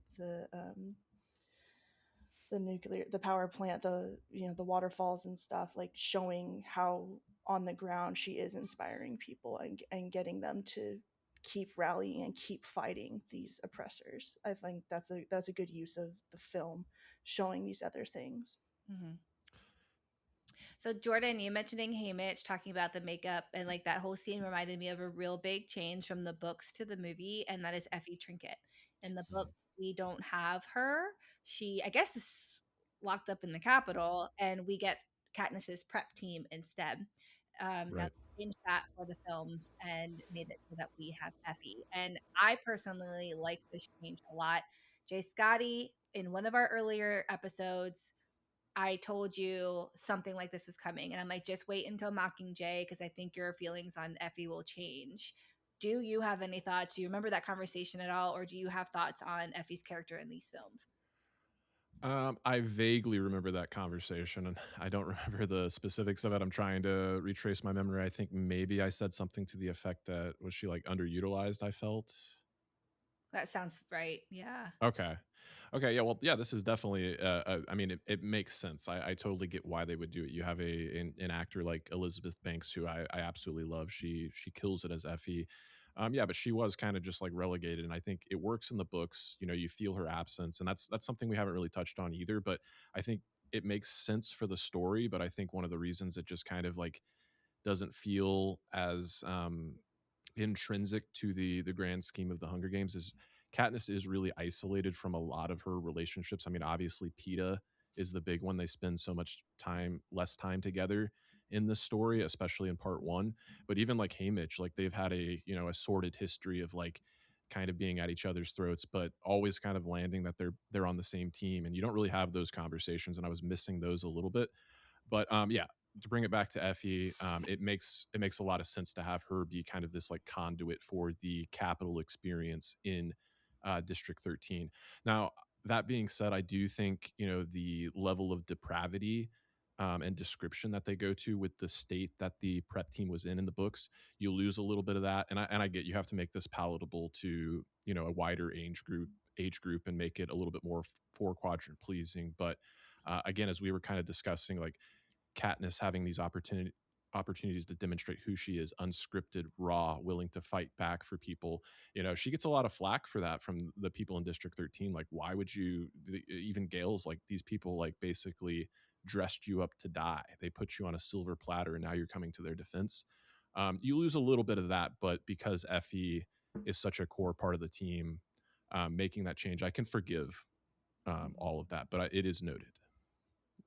power plant, the, you know, the waterfalls and stuff, like showing how on the ground she is inspiring people and getting them to keep rallying and keep fighting these oppressors. I think that's a good use of the film, showing these other things. Mhm. So Jordyn, you mentioning Haymitch talking about the makeup and like that whole scene reminded me of a real big change from the books to the movie, and that is Effie Trinket. In the Yes. book, we don't have her. She, I guess, is locked up in the Capitol, and we get Katniss's prep team instead. Now Right. they changed that for the films and made it so that we have Effie. And I personally like this change a lot. J Scotty, in one of our earlier episodes, I told you something like this was coming, and I'm like, just wait until Mockingjay because I think your feelings on Effie will change. Do you have any thoughts? Do you remember that conversation at all, or do you have thoughts on Effie's character in these films? I vaguely remember that conversation, and I don't remember the specifics of it. I'm trying to retrace my memory. I think maybe I said something to the effect that, was she like underutilized, I felt. That sounds right. Yeah. Okay. Okay. Yeah. Well, yeah, this is definitely, I mean, it makes sense. I totally get why they would do it. You have an actor like Elizabeth Banks, who I absolutely love. She kills it as Effie. Yeah, but she was kind of just like relegated. And I think it works in the books. You know, you feel her absence. And that's something we haven't really touched on either. But I think it makes sense for the story. But I think one of the reasons it just kind of like doesn't feel as intrinsic to the grand scheme of the Hunger Games is Katniss is really isolated from a lot of her relationships. I mean, obviously Peeta is the big one. They spend so much time, less time together in the story, especially in part 1. But even like Haymitch, like they've had a, you know, a sordid history of like kind of being at each other's throats, but always kind of landing that they're on the same team. And you don't really have those conversations, and I was missing those a little bit. But yeah, to bring it back to Effie, it makes a lot of sense to have her be kind of this like conduit for the capital experience in District 13. Now, that being said, I do think, you know, the level of depravity and description that they go to with the state that the prep team was in the books, you lose a little bit of that. And I get you have to make this palatable to, you know, a wider age group and make it a little bit more four quadrant pleasing. But again, as we were kind of discussing, like Katniss having these opportunities to demonstrate who she is, unscripted, raw, willing to fight back for people. You know, she gets a lot of flack for that from the people in District 13. Like, why would you? Even Gale's like, these people like basically dressed you up to die. They put you on a silver platter, and now you're coming to their defense. You lose a little bit of that, but because Effie is such a core part of the team, making that change, I can forgive all of that, but it is noted.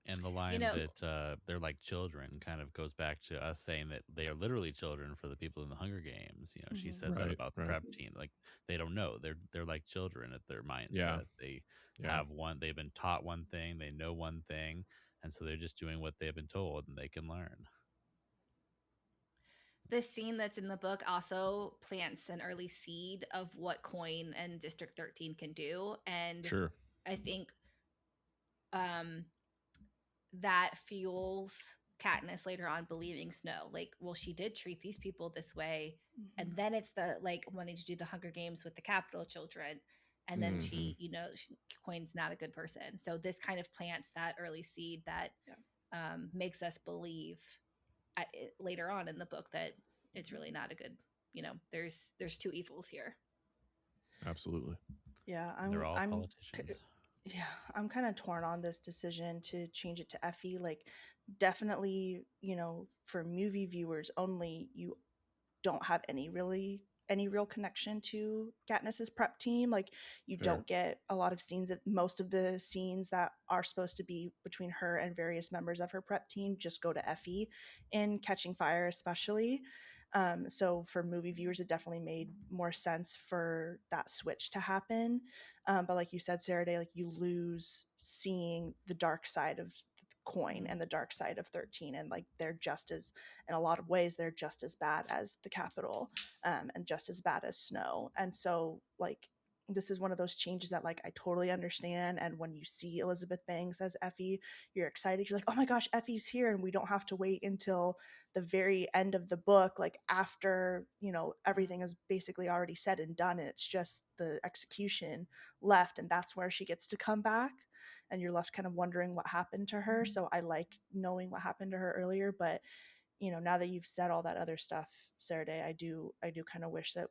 And the You line know, that they're like children kind of goes back to us saying that they are literally children for the people in the Hunger Games. You know, she says that Right, about the right. prep team. Like they don't know. They're like children at their Yeah, mindset. They yeah, have one. They've been taught one thing. They know one thing, and so they're just doing what they've been told, and they can learn. this scene that's in the book also plants an early seed of what Coin and District 13 can do. And sure. I think um, that fuels Katniss later on believing Snow. Like, well, she did treat these people this way. And then it's the like wanting to do the Hunger Games with the Capital children. And then Mhm. Coin's not a good person. So this kind of plants that early seed that makes us believe later on in the book that it's really not a good, there's two evils here. Absolutely. Yeah, They're all politicians. yeah, I'm kind of torn on this decision to change it to Effie. Like, definitely, for movie viewers only, you don't have any real connection to Katniss's prep team. Like, you Fair. don't get a lot of scenes. Most of the scenes that are supposed to be between her and various members of her prep team just go to Effie in Catching Fire, especially. So for movie viewers, it definitely made more sense for that switch to happen. But like you said, Sarah-Daye, like, you lose seeing the dark side of the Coin and the dark side of 13, and like they're just as, in a lot of ways, they're just as bad as the Capitol, and just as bad as Snow. And so, like, this is one of those changes that, like, I totally understand. And when you see Elizabeth Banks as Effie, you're excited. You're like, oh my gosh, Effie's here, and we don't have to wait until the very end of the book, like after everything is basically already said and done, and it's just the execution left, and that's where she gets to come back, and you're left kind of wondering what happened to her. So I like knowing what happened to her earlier, but now that you've said all that other stuff, Sarah-Daye, I do kind of wish that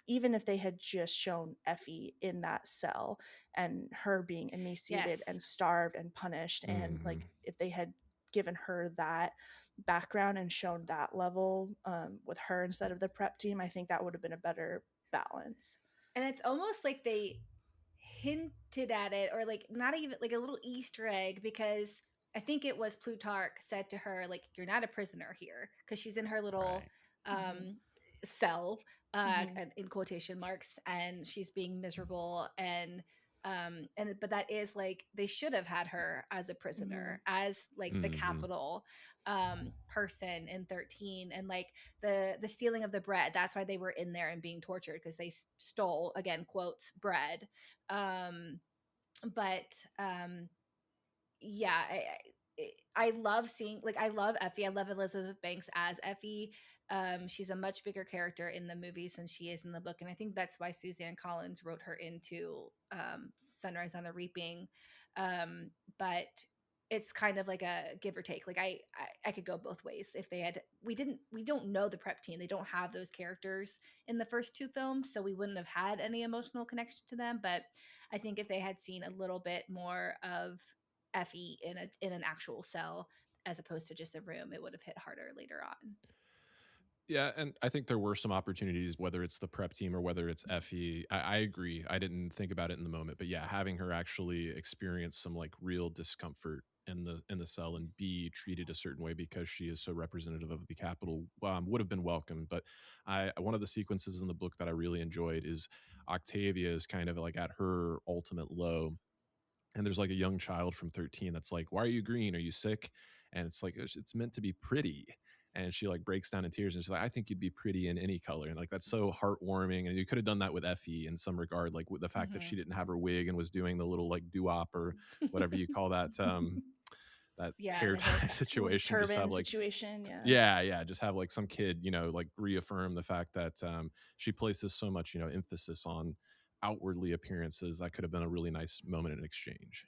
even if they had just shown Effie in that cell and her being emaciated Yes. and starved and punished, and like if they had given her that background and shown that level with her instead of the prep team, I think that would have been a better balance. And it's almost like they hinted at it, or like not even like a little Easter egg, because I think it was Plutarch said to her, like, you're not a prisoner here, because she's in her little Right. cell, in quotation marks, and she's being miserable, and but that is like they should have had her as a prisoner, as like the Capital person in 13, and like the stealing of the bread, that's why they were in there and being tortured, because they stole, again quotes, bread. But yeah, I love seeing, like, I love Effie. I love Elizabeth Banks as Effie. She's a much bigger character in the movies than she is in the book, and I think that's why Suzanne Collins wrote her into Sunrise on the Reaping. But it's kind of like a give or take. Like I could go both ways. If they had, we don't know the prep team. They don't have those characters in the first two films, so we wouldn't have had any emotional connection to them. But I think if they had seen a little bit more of Effie in an actual cell as opposed to just a room, it would have hit harder later on. Yeah, and I think there were some opportunities, whether it's the prep team or whether it's Effie. I agree. I didn't think about it in the moment, but yeah, having her actually experience some like real discomfort in the cell and be treated a certain way because she is so representative of the Capitol would have been welcome. But one of the sequences in the book that I really enjoyed is Octavia is kind of like at her ultimate low, and there's like a young child from 13 that's like, why are you green, are you sick? And it's like, it's meant to be pretty. And she like breaks down in tears and she's like, I think you'd be pretty in any color. And like that's so heartwarming. And you could have done that with Effie in some regard, like with the fact that she didn't have her wig and was doing the little like doo-wop or whatever you call that that Yeah, hair the hair situation. Just Turban have like, situation, yeah. yeah, just have like some kid, like reaffirm the fact that she places so much, emphasis on outwardly appearances. That could have been a really nice moment in exchange.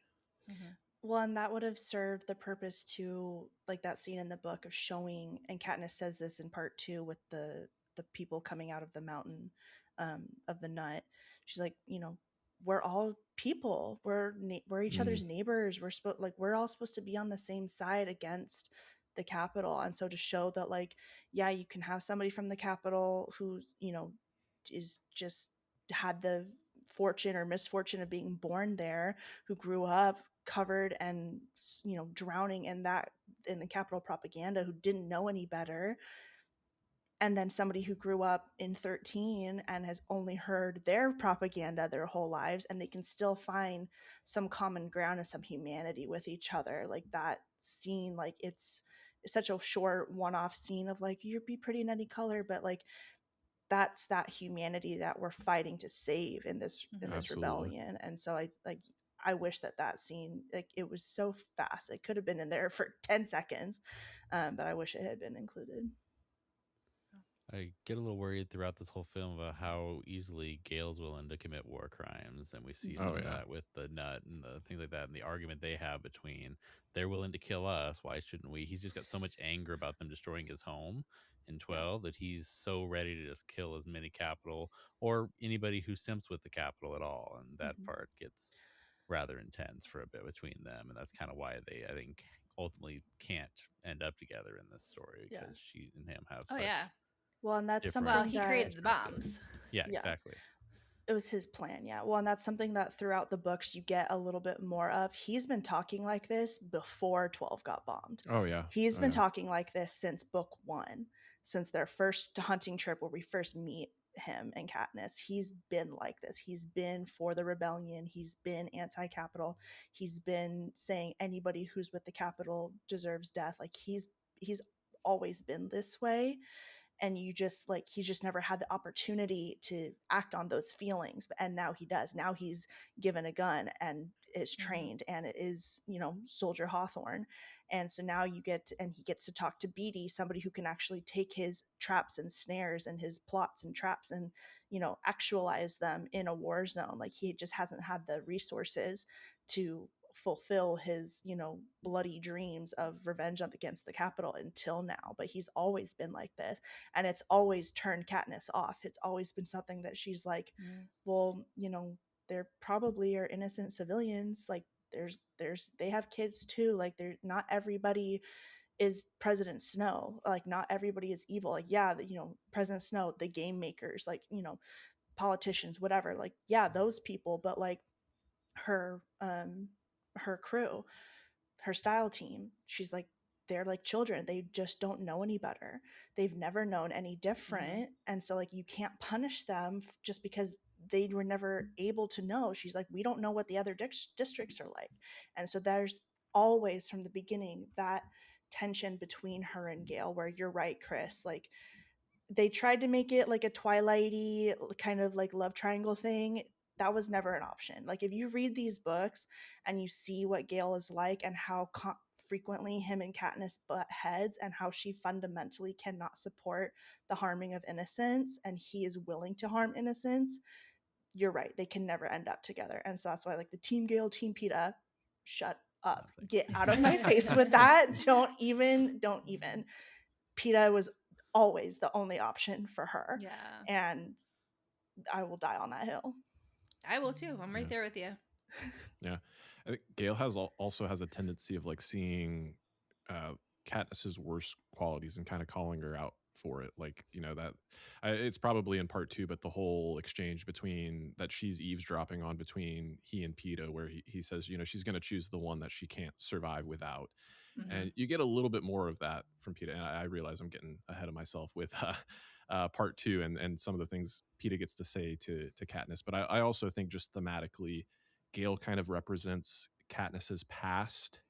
Well, and that would have served the purpose to, like, that scene in the book of showing, and Katniss says this in part 2 with the people coming out of the mountain, of the nut. She's like, we're all people. We're each Mm. other's neighbors. We're all supposed to be on the same side against the Capitol. And so to show that, like, yeah, you can have somebody from the Capitol who, you know, is just had the fortune or misfortune of being born there, who grew up covered and, you know, drowning in the Capitol propaganda, who didn't know any better, and then somebody who grew up in 13 and has only heard their propaganda their whole lives, and they can still find some common ground and some humanity with each other. Like that scene, like it's such a short one-off scene of like, you'd be pretty in any color, but like that's that humanity that we're fighting to save in this Absolutely. rebellion. And so I wish that scene, like, it was so fast, it could have been in there for 10 seconds, but I wish it had been included. I get a little worried throughout this whole film about how easily Gail's willing to commit war crimes, and we see some Oh of yeah. that with the nut and the things like that, and the argument they have between they're willing to kill us, why shouldn't we? He's just got so much anger about them destroying his home in Yeah. 12 that he's so ready to just kill as many Capitol or anybody who simps with the Capitol at all, and that Mhm. part gets rather intense for a bit between them, and that's kind of why they, I think, ultimately can't end up together in this story, Yeah. because she and him have Oh such yeah. Well, and that's different Well, something he that, created the perspectives. bombs. Yeah, yeah, exactly. it was his plan. Yeah. Well, and that's something that throughout the books you get a little bit more of. He's been talking like this before 12 got bombed. Oh yeah. He's Oh been yeah. talking like this since book 1, since their first hunting trip where we first meet him and Katniss. He's been like this. He's been for the rebellion. He's been anti-capital. He's been saying anybody who's with the capital deserves death. Like he's always been this way, and you just like, he's just never had the opportunity to act on those feelings, and now he does. Now he's given a gun and is trained, and it is, you know, Soldier Hawthorne. And so now and he gets to talk to Beatty, somebody who can actually take his traps and snares and his plots and traps and, you know, actualize them in a war zone. Like he just hasn't had the resources to fulfill his, you know, bloody dreams of revenge against the capital until now. But he's always been like this, and it's always turned Katniss off. It's always been something that she's like, well, you know, there probably are innocent civilians. Like there's they have kids too. Like they're not everybody is President Snow. Like not everybody is evil. Like yeah, you know, President Snow, the game makers, like, you know, politicians, whatever. Like yeah, those people, but like her her crew, her style team, she's like, they're like children. They just don't know any better. They've never known any different. And so like you can't punish them just because they were never able to know. She's like, we don't know what the other districts are like. And so there's always from the beginning that tension between her and Gail, where you're right, Chris, like they tried to make it like a twilighty kind of like love triangle thing. That was never an option. Like if you read these books and you see what Gail is like and how frequently him and Katniss butt heads, and how she fundamentally cannot support the harming of innocents and he is willing to harm innocents, you're right, they can never end up together. And so that's why, like, the team Gail, team Peta, shut up, Nothing. get out of my face with that. Don't even. Peta was always the only option for her. Yeah. And I will die on that hill. I will too. I'm right Yeah. there with you. Yeah, I think Gail also has a tendency of like seeing Katniss's worst qualities and kind of calling her out for it. Like, you know, that it's probably in part 2, but the whole exchange between that she's eavesdropping on between he and Peta, where he says, you know, she's going to choose the one that she can't survive without. And you get a little bit more of that from Peta. And I realize I'm getting ahead of myself with part 2 and some of the things Peta gets to say to Katniss. But I also think just thematically, Gail kind of represents Katniss's past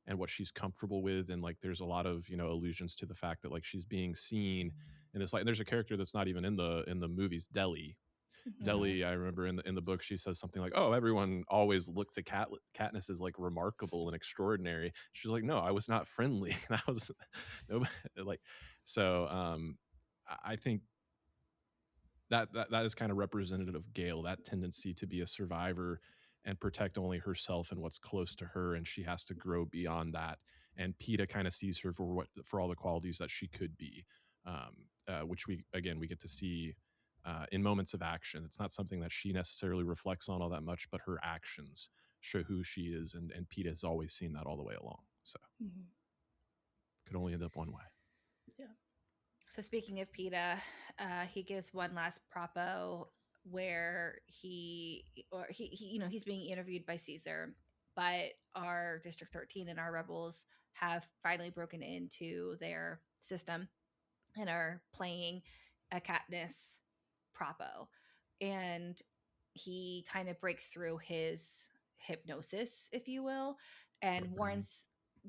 and what she's comfortable with, and like there's a lot of, you know, allusions to the fact that like she's being seen in this, like there's a character that's not even in the movies, Deli. Deli, I remember in the book, she says something like, "Oh, everyone always looked at Katniss as like remarkable and extraordinary." She's like, "No, I was not friendly. That was nobody." Like, so I think that is kind of representative of Gail, that tendency to be a survivor and protect only herself and what's close to her, and she has to grow beyond that. And Peta kind of sees her for all the qualities that she could be, which we get to see in moments of action. It's not something that she necessarily reflects on all that much, but her actions show who she is, and Peeta has always seen that all the way along. So could only end up one way. Yeah. So speaking of Peeta, he gives one last propo where he he's being interviewed by Caesar, but our District 13 and our rebels have finally broken into their system and are playing a Katniss propo, and he kind of breaks through his hypnosis, if you will, and warns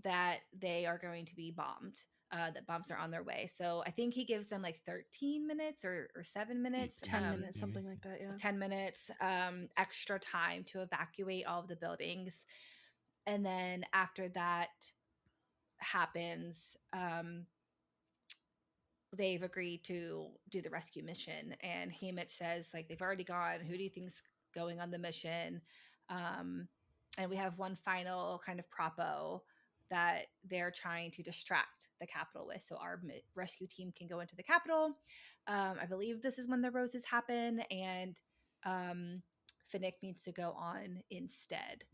that they are going to be bombed. That bombs are on their way. So I think he gives them like 13 minutes or 7 minutes, 10 minutes, something like that. Yeah. 10 minutes extra time to evacuate all of the buildings. And then after that happens, they've agreed to do the rescue mission. And Haymitch says, like, they've already gone. Who do you think's going on the mission? And we have one final kind of propo that they're trying to distract the Capitol with. So our rescue team can go into the Capitol. I believe this is when the roses happen, and Finnick needs to go on instead.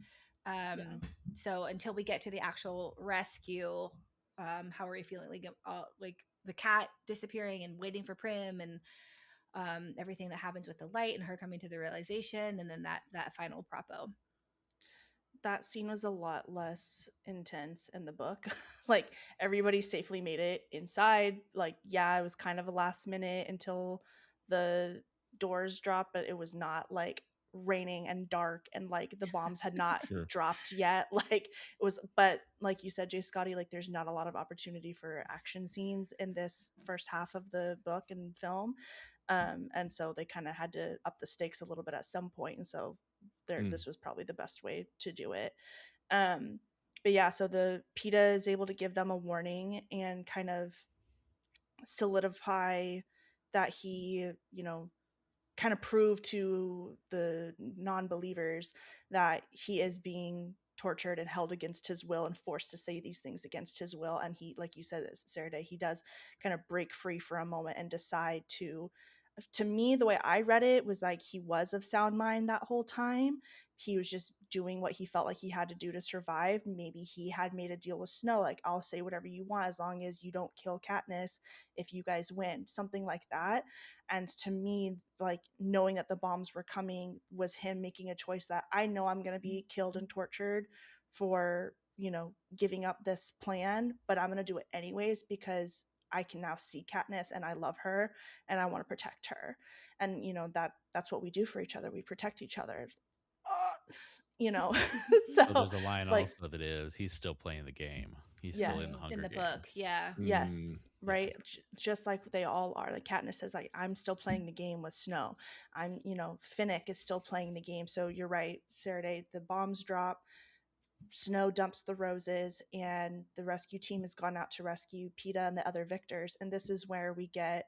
So until we get to the actual rescue, how are you feeling? Like the cat disappearing and waiting for Prim, and everything that happens with the light and her coming to the realization, and then that final propo. That scene was a lot less intense in the book. Like, everybody safely made it inside. Like, yeah, it was kind of a last minute until the doors dropped, but it was not like raining and dark and like the bombs had not Sure. dropped yet. Like, it was, but like you said, J Scotty, like there's not a lot of opportunity for action scenes in this first half of the book and film. And so they kind of had to up the stakes a little bit at some point, and so this was probably the best way to do it. But yeah, so the Peeta is able to give them a warning and kind of solidify that he, kind of prove to the non-believers that he is being tortured and held against his will and forced to say these things against his will. And he, like you said, Sarah-Daye, he does kind of break free for a moment and decide to me, the way I read it was like he was of sound mind that whole time. He was just doing what he felt like he had to do to survive. Maybe he had made a deal with Snow, like, I'll say whatever you want as long as you don't kill Katniss if you guys win, something like that. And to me, like, knowing that the bombs were coming was him making a choice that I know I'm going to be killed and tortured for, giving up this plan, but I'm going to do it anyways because I can now see Katniss and I love her and I want to protect her. And that's what we do for each other. We protect each other. So Well, there's a line like, also that is he's still playing the game. He's Yes. still in the Hunger in the Games. book. Yeah. Yes, right. Just like they all are. Like Katniss says, like, I'm still playing the game with Snow. I'm, Finnick is still playing the game. So you're right, Sarah-Daye. The bombs drop. Snow dumps the roses, and the rescue team has gone out to rescue Peeta and the other victors. And this is where we get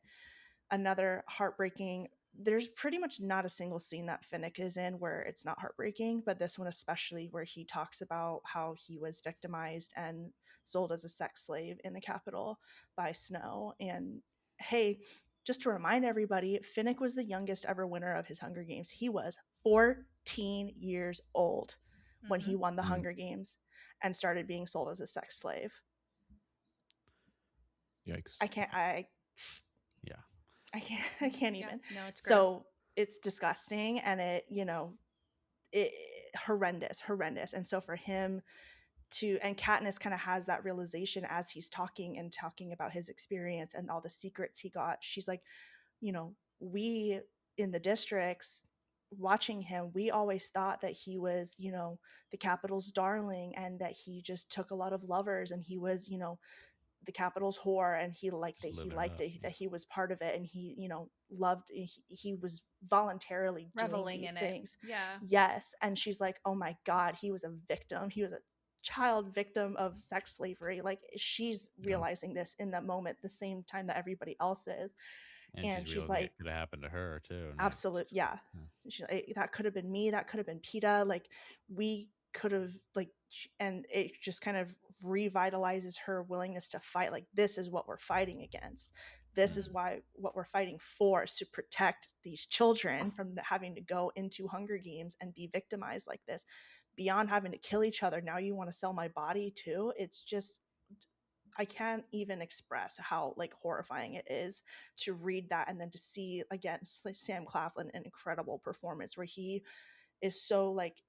another heartbreaking. There's pretty much not a single scene that Finnick is in where it's not heartbreaking, but this one especially, where he talks about how he was victimized and sold as a sex slave in the Capitol by Snow. And hey, just to remind everybody, Finnick was the youngest ever winner of his Hunger Games. He was 14 years old when he won the Hunger Games and started being sold as a sex slave. Yikes. I can't even. Yeah, no, it's gross. So it's disgusting, and it horrendous. And so for him and Katniss kind of has that realization as he's talking about his experience and all the secrets he got. She's like, we in the districts watching him, we always thought that he was, the Capitol's darling, and that he just took a lot of lovers, and he was, the Capitol's whore, and he liked it, that he was part of it, and he, loved, he was voluntarily reveling doing these in things. it. Yeah. Yes. And she's like, oh my God, he was a victim. He was a child victim of sex slavery. Like, she's realizing this in that moment, the same time that everybody else is. And she's like, it could have happened to her too. Absolute, yeah. That could have been me. That could have been Peeta. Like, we could have, like, and it just kind of revitalizes her willingness to fight. Like, this is what we're fighting against. this is why what we're fighting for is to protect these children from having to go into Hunger Games and be victimized like this. Beyond having to kill each other, now you want to sell my body too. It's just, I can't even express how like horrifying it is to read that and then to see again Sam Claflin, an incredible performance where he is so like,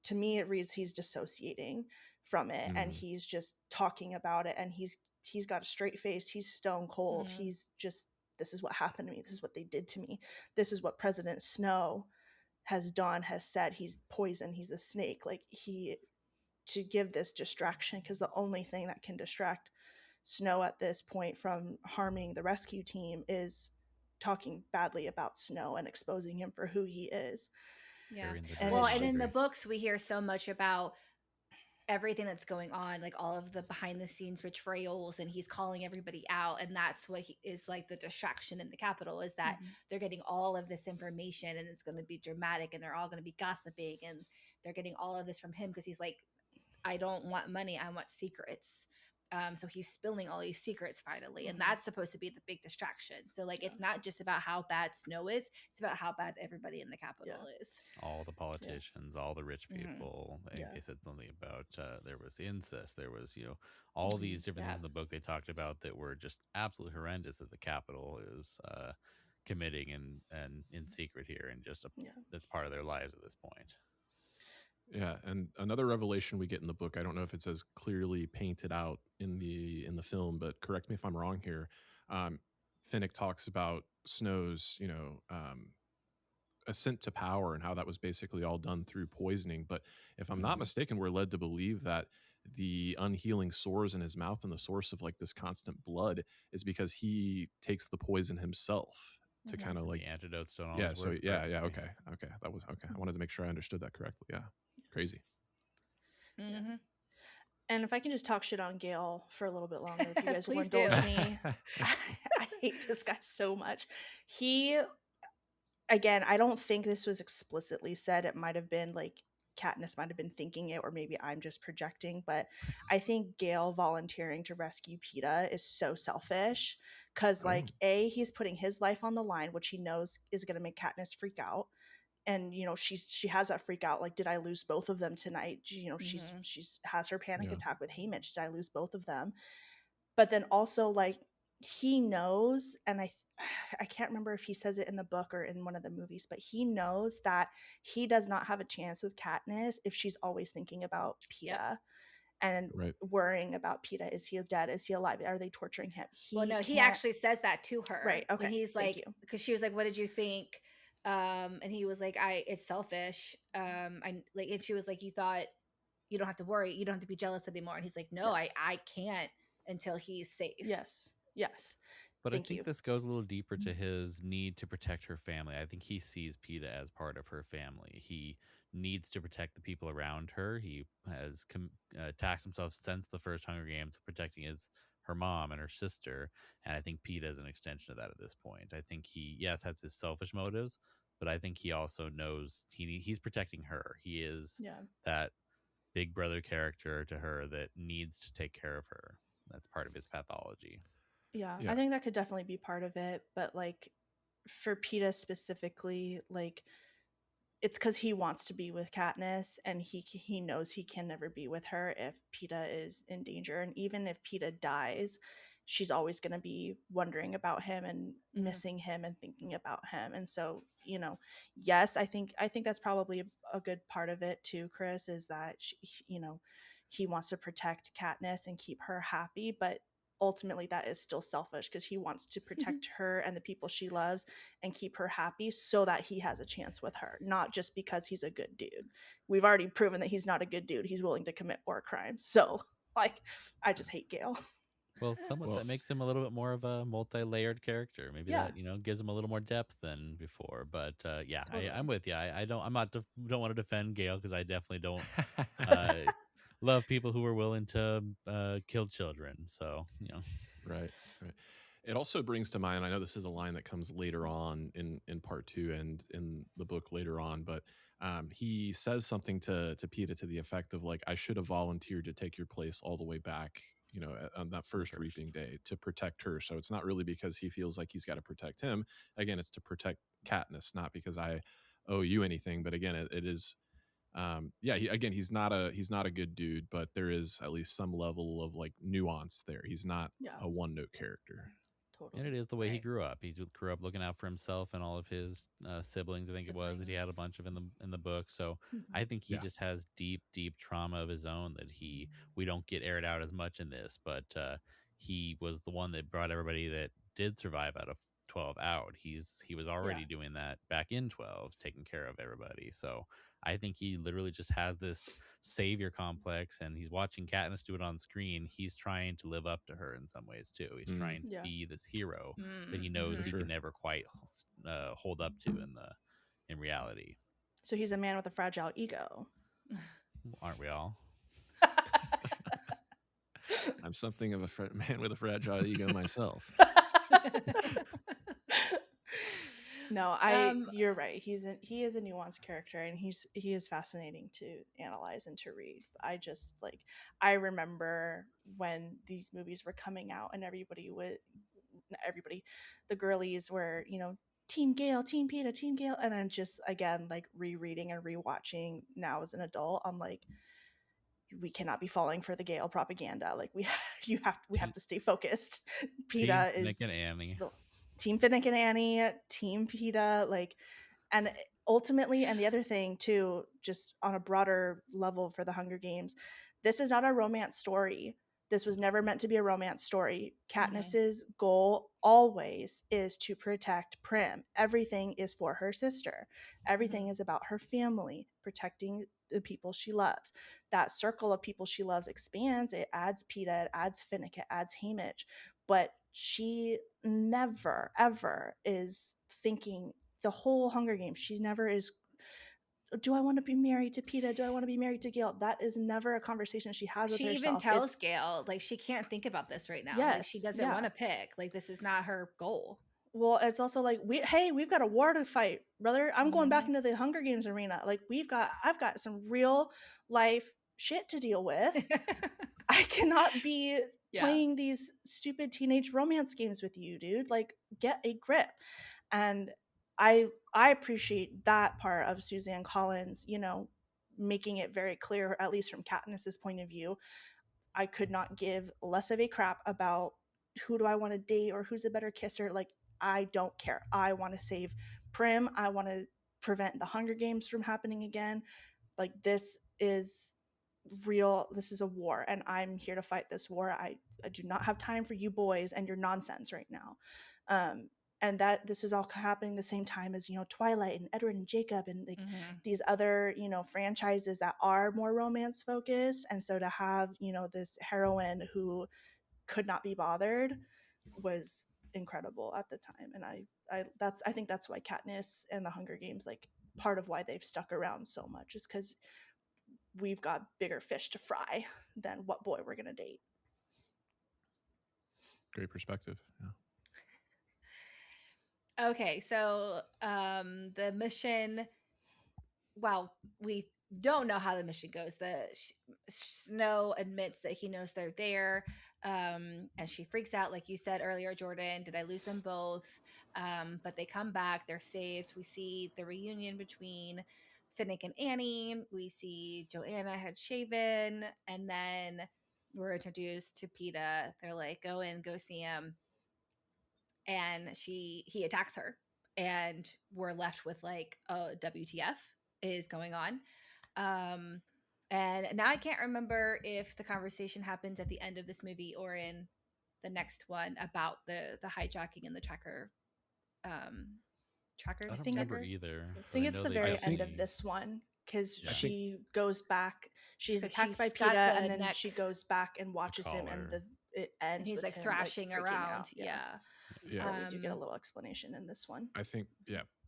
to me it reads he's dissociating from it, and he's just talking about it, and he's got a straight face, he's stone cold, he's just, this is what happened to me, this is what they did to me, this is what President Snow has done, has said, he's poison, he's a snake, like he, to give this distraction, because the only thing that can distract Snow at this point from harming the rescue team is talking badly about Snow and exposing him for who he is. Yeah. And Well, it's and in the just, books, we hear so much about everything that's going on, like all of the behind the scenes betrayals, and he's calling everybody out. And that's what is like the distraction in the Capitol, is that they're getting all of this information, and it's going to be dramatic, and they're all going to be gossiping, and they're getting all of this from him because he's like, I don't want money, I want secrets. So he's spilling all these secrets finally, and that's supposed to be the big distraction. So like, it's not just about how bad Snow is, it's about how bad everybody in the Capitol is. All the politicians, all the rich people. They said something about there was incest, there was, you know, all these different things in the book they talked about that were just absolutely horrendous that the Capitol is committing and in secret here, and just that's part of their lives at this point. Yeah, and another revelation we get in the book, I don't know if it's as clearly painted out in the film, but correct me if I'm wrong here. Finnick talks about Snow's, ascent to power and how that was basically all done through poisoning. But if I'm not mistaken, we're led to believe that the unhealing sores in his mouth and the source of like this constant blood is because he takes the poison himself to kind of like the antidotes don't always work. Okay, that was okay. I wanted to make sure I understood that correctly. Yeah, crazy. And if I can just talk shit on Gale for a little bit longer, if you guys will indulge me. I hate this guy so much. He, again, I don't think this was explicitly said. It might have been like Katniss might have been thinking it, or maybe I'm just projecting, but I think Gale volunteering to rescue Peeta is so selfish, because like he's putting his life on the line, which he knows is going to make Katniss freak out, and you know she has that freak out, like, did I lose both of them tonight? You know, she's has her panic attack with Haymitch, did I lose both of them? But then also like he knows, and I can't remember if he says it in the book or in one of the movies, but he knows that he does not have a chance with Katniss if she's always thinking about Peeta and worrying about Peeta. Is he dead? Is he alive? Are they torturing him? He actually says that to her. Right. Okay. When he's like, because she was like, what did you think? And he was like, it's selfish. And she was like, you thought you don't have to worry, you don't have to be jealous anymore. And he's like, no, I can't until he's safe. Yes. But I think this goes a little deeper to his need to protect her family. I think he sees Peeta as part of her family. He needs to protect the people around her. He has taxed himself since the first Hunger Games protecting her mom and her sister. And I think Peeta is an extension of that at this point. I think he, has his selfish motives, but I think he also knows he's protecting her. He is that big brother character to her that needs to take care of her. That's part of his pathology. Yeah, I think that could definitely be part of it. But like for Peeta specifically, like it's because he wants to be with Katniss, and he knows he can never be with her if Peeta is in danger. And even if Peeta dies, she's always going to be wondering about him and missing him and thinking about him. And so, you know, yes, I think that's probably a good part of it too, Chris, is that he wants to protect Katniss and keep her happy, but ultimately that is still selfish, because he wants to protect her and the people she loves and keep her happy so that he has a chance with her, not just because he's a good dude. We've already proven that he's not a good dude. He's willing to commit war crimes. So like, I just hate Gale. Well, that makes him a little bit more of a multi-layered character. Maybe that gives him a little more depth than before. But totally. I'm with you. I don't want to defend Gale, because I definitely don't love people who are willing to kill children. So right. It also brings to mind, I know this is a line that comes later on in part 2 and in the book later on, but he says something to Peeta to the effect of like, I should have volunteered to take your place all the way back on that first reaping day to protect her. So it's not really because he feels like he's got to protect him. Again, it's to protect Katniss, not because I owe you anything. But again, it is he's not a good dude, but there is at least some level of like nuance there. He's not Yeah, a one note character. totally. And it is the way he Right. grew up. He grew up looking out for himself and all of his siblings. I think it was that he had a bunch of in the book. So I think he Yeah. just has deep trauma of his own that we don't get aired out as much in this. But he was the one that brought everybody that did survive out of 12 out. He was already doing that back in 12, taking care of everybody. So I think he literally just has this savior complex, and he's watching Katniss do it on screen. He's trying to live up to her in some ways too. He's trying to be this hero that he knows he can never quite hold up to in reality. So he's a man with a fragile ego. Aren't we all? I'm something of a man with a fragile ego myself. No, you're right. He is a nuanced character, and he is fascinating to analyze and to read. I remember when these movies were coming out, and the girlies were, Team Gale, Team Peeta, Team Gale, and then just again like rereading and rewatching now as an adult, I'm like, we cannot be falling for the Gale propaganda. Like we have to stay focused. Peeta is Nick and Annie. Team Finnick and Annie, Team Peeta, and ultimately, and the other thing too, just on a broader level for the Hunger Games, this is not a romance story. This was never meant to be a romance story. Katniss's goal always is to protect Prim. Everything is for her sister. Everything is about her family, protecting the people she loves. That circle of people she loves expands. It adds Peeta, it adds Finnick, it adds Haymitch, but she never ever is thinking the whole Hunger Games. She never is, do I want to be married to Peeta? Do I want to be married to Gale? That is never a conversation she has with She herself. even tells Gale, like, she can't think about this right now. Yes, like, she doesn't want to pick. Like, this is not her goal. Well, it's also like, we've got a war to fight, brother. I'm going back into the Hunger Games arena. Like, I've got some real life shit to deal with. I cannot be playing these stupid teenage romance games with you, dude. Like, get a grip. And I appreciate that part of Suzanne Collins, making it very clear, at least from Katniss's point of view. I could not give less of a crap about who do I want to date or who's a better kisser. Like, I don't care. I want to save Prim. I want to prevent the Hunger Games from happening again. Like, this is real. This is a war, and I'm here to fight this war. I do not have time for you boys and your nonsense right now. And that this is all happening the same time as, Twilight and Edward and Jacob and these other, franchises that are more romance focused. And so to have, this heroine who could not be bothered was incredible at the time. And I think that's why Katniss and the Hunger Games, like, part of why they've stuck around so much is because we've got bigger fish to fry than what boy we're gonna date. Great perspective. Yeah. Okay, so the mission, well, we don't know how the mission goes. Snow admits that he knows they're there, and she freaks out, like you said earlier, Jordyn. Did I lose them both? But they come back. They're saved. We see the reunion between Finnick and Annie. We see Joanna had shaven, and then we're introduced to Peeta. They're like, go in, go see him. And he attacks her, and we're left with like, WTF is going on. And now I can't remember if the conversation happens at the end of this movie or in the next one about the hijacking and the tracker. I don't remember either. I think it's the very end of this one, because she goes back. She's attacked by Peeta, and then she goes back and watches him, and it ends. And he's with like him, thrashing freaking around. out. Yeah. So we do get a little explanation in this one. I think,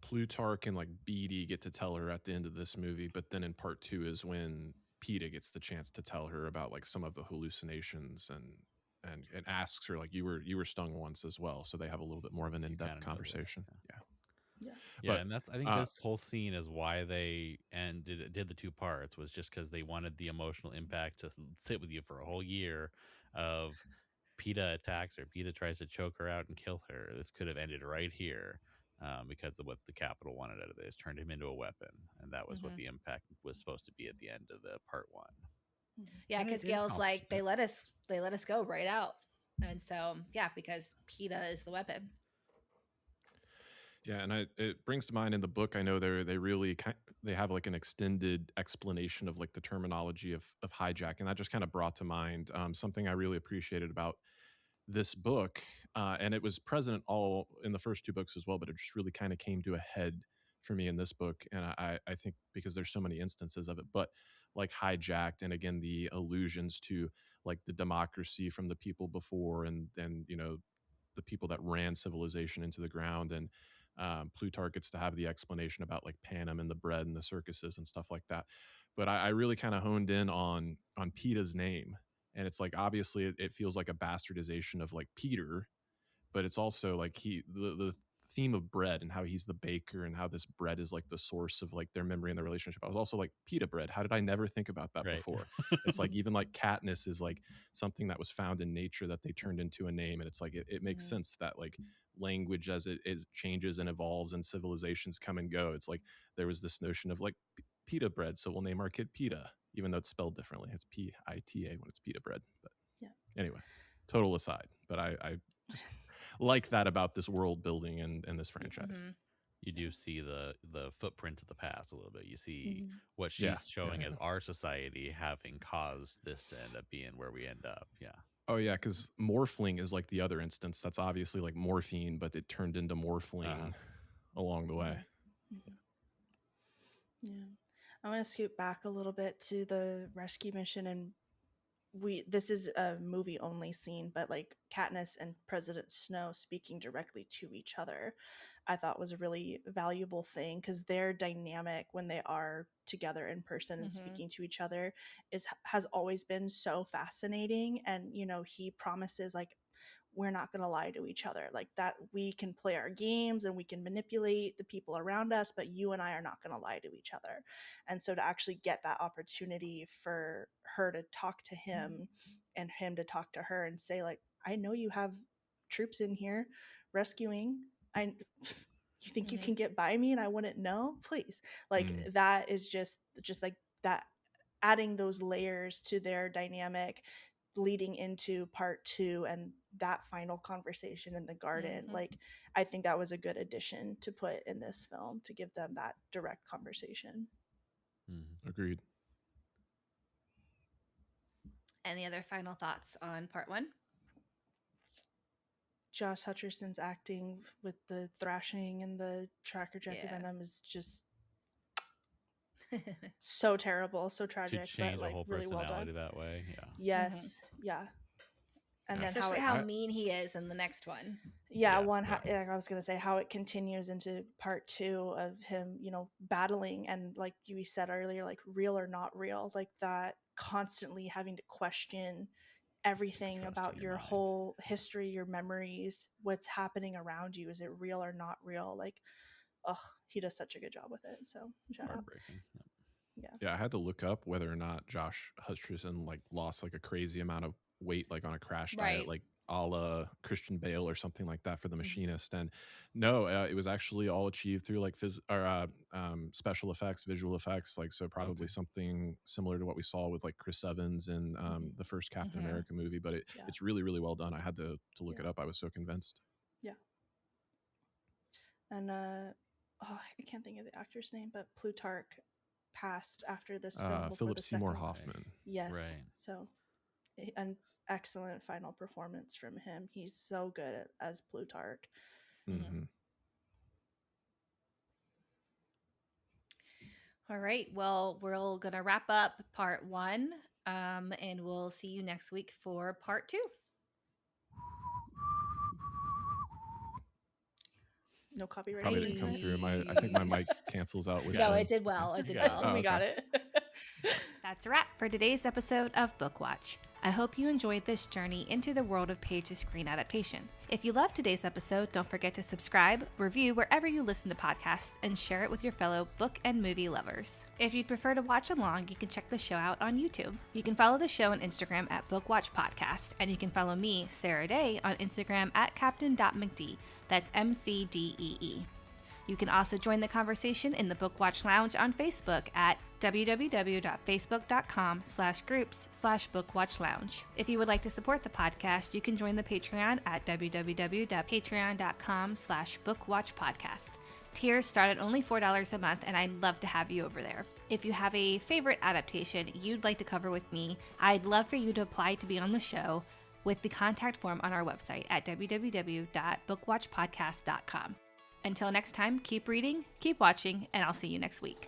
Plutarch and like Beatty get to tell her at the end of this movie, but then in part 2 is when Peeta gets the chance to tell her about like some of the hallucinations and asks her like, you were stung once as well. So they have a little bit more of an in-depth conversation. Yeah, But and that's I think this whole scene is why they did the two parts, was just because they wanted the emotional impact to sit with you for a whole year of PETA attacks her. PETA tries to choke her out and kill her. This could have ended right here, because of what the Capitol wanted out of this, turned him into a weapon, and that was what the impact was supposed to be at the end of the part one. Yeah, And because it Gail's like, accomplishes they let us go right out, and so yeah, because PETA is the weapon. Yeah, and it brings to mind in the book. I know they have like an extended explanation of like the terminology of hijack, and that just kind of brought to mind something I really appreciated about this book, and it was present all in the first two books as well, but it just really kind of came to a head for me in this book, and I think because there's so many instances of it, but like hijacked, and again the allusions to like the democracy from the people before, and you know the people that ran civilization into the ground, and Plutarch gets to have the explanation about like Panem and the bread and the circuses and stuff like that. But I really kind of honed in on PETA's name, and it's like obviously it feels like a bastardization of like Peter, but it's also like the theme of bread and how he's the baker and how this bread is like the source of like their memory and their relationship. I was also like, pita bread, how did I never think about that before? It's like even like Katniss is like something that was found in nature that they turned into a name, and it's like it makes sense that like language as it is changes and evolves and civilizations come and go. It's like there was this notion of like pita bread, so we'll name our kid Pita, even though it's spelled differently. It's Pita when it's pita bread. But anyway, total aside, but I just like that about this world building and this franchise. You do see the footprints of the past a little bit. You see what she's showing as our society having caused this to end up being where we end up. Yeah. Oh yeah, because morphling is like the other instance. That's obviously like morphine, but it turned into morphling along the way. Yeah. I'm going to scoot back a little bit to the rescue mission, and this is a movie only scene, but like Katniss and President Snow speaking directly to each other, I thought was a really valuable thing, because their dynamic when they are together in person and speaking to each other has always been so fascinating. And you know, he promises like, we're not going to lie to each other, like that we can play our games and we can manipulate the people around us, but you and I are not going to lie to each other. And so to actually get that opportunity for her to talk to him and him to talk to her and say like, I know you have troops in here rescuing, you think you can get by me and I wouldn't know? Please. Like that is just like that, adding those layers to their dynamic leading into part two and that final conversation in the garden. Like I think that was a good addition to put in this film, to give them that direct conversation. Agreed. Any other final thoughts on part one? Josh Hutcherson's acting with the thrashing and the tracker jacket venom is just so terrible, so tragic, to change but like the whole really well personality done. that way. Yes. And then especially how mean he is in the next one. I was gonna say how it continues into part two of him, you know, battling, and like you said earlier, like real or not real, like that constantly having to question everything about your whole history, your memories, what's happening around you. Is it real or not real? Like, he does such a good job with it. So shout out. Yeah, I had to look up whether or not Josh Hutcherson like lost like a crazy amount of weight, like on a crash diet, like a la Christian Bale or something like that for The Machinist. And no, it was actually all achieved through like special effects, visual effects, like so probably something similar to what we saw with like Chris Evans in the first Captain America movie. But it's really, really well done. I had to look it up. I was so convinced. Yeah. And I can't think of the actor's name, but Plutarch passed after this film. Philip Seymour Hoffman. Yes. Right. So an excellent final performance from him. He's so good as Plutarch. All right. Well, we're going to wrap up part one, and we'll see you next week for part two. No copyright. Probably didn't come through. I think my mic cancels out with. No, it did well. It did well. We got it. That's a wrap for today's episode of BookWatch. I hope you enjoyed this journey into the world of page-to-screen adaptations. If you loved today's episode, don't forget to subscribe, review wherever you listen to podcasts, and share it with your fellow book and movie lovers. If you'd prefer to watch along, you can check the show out on YouTube. You can follow the show on Instagram at BookWatch Podcast, and you can follow me, Sarah-Daye, on Instagram at captain.mcdee. That's MCDEE. You can also join the conversation in the BookWatch Lounge on Facebook at www.facebook.com/groups/BookWatchLounge. If you would like to support the podcast, you can join the Patreon at www.patreon.com/BookWatchPodcast. Tiers start at only $4 a month, and I'd love to have you over there. If you have a favorite adaptation you'd like to cover with me, I'd love for you to apply to be on the show with the contact form on our website at www.bookwatchpodcast.com. Until next time, keep reading, keep watching, and I'll see you next week.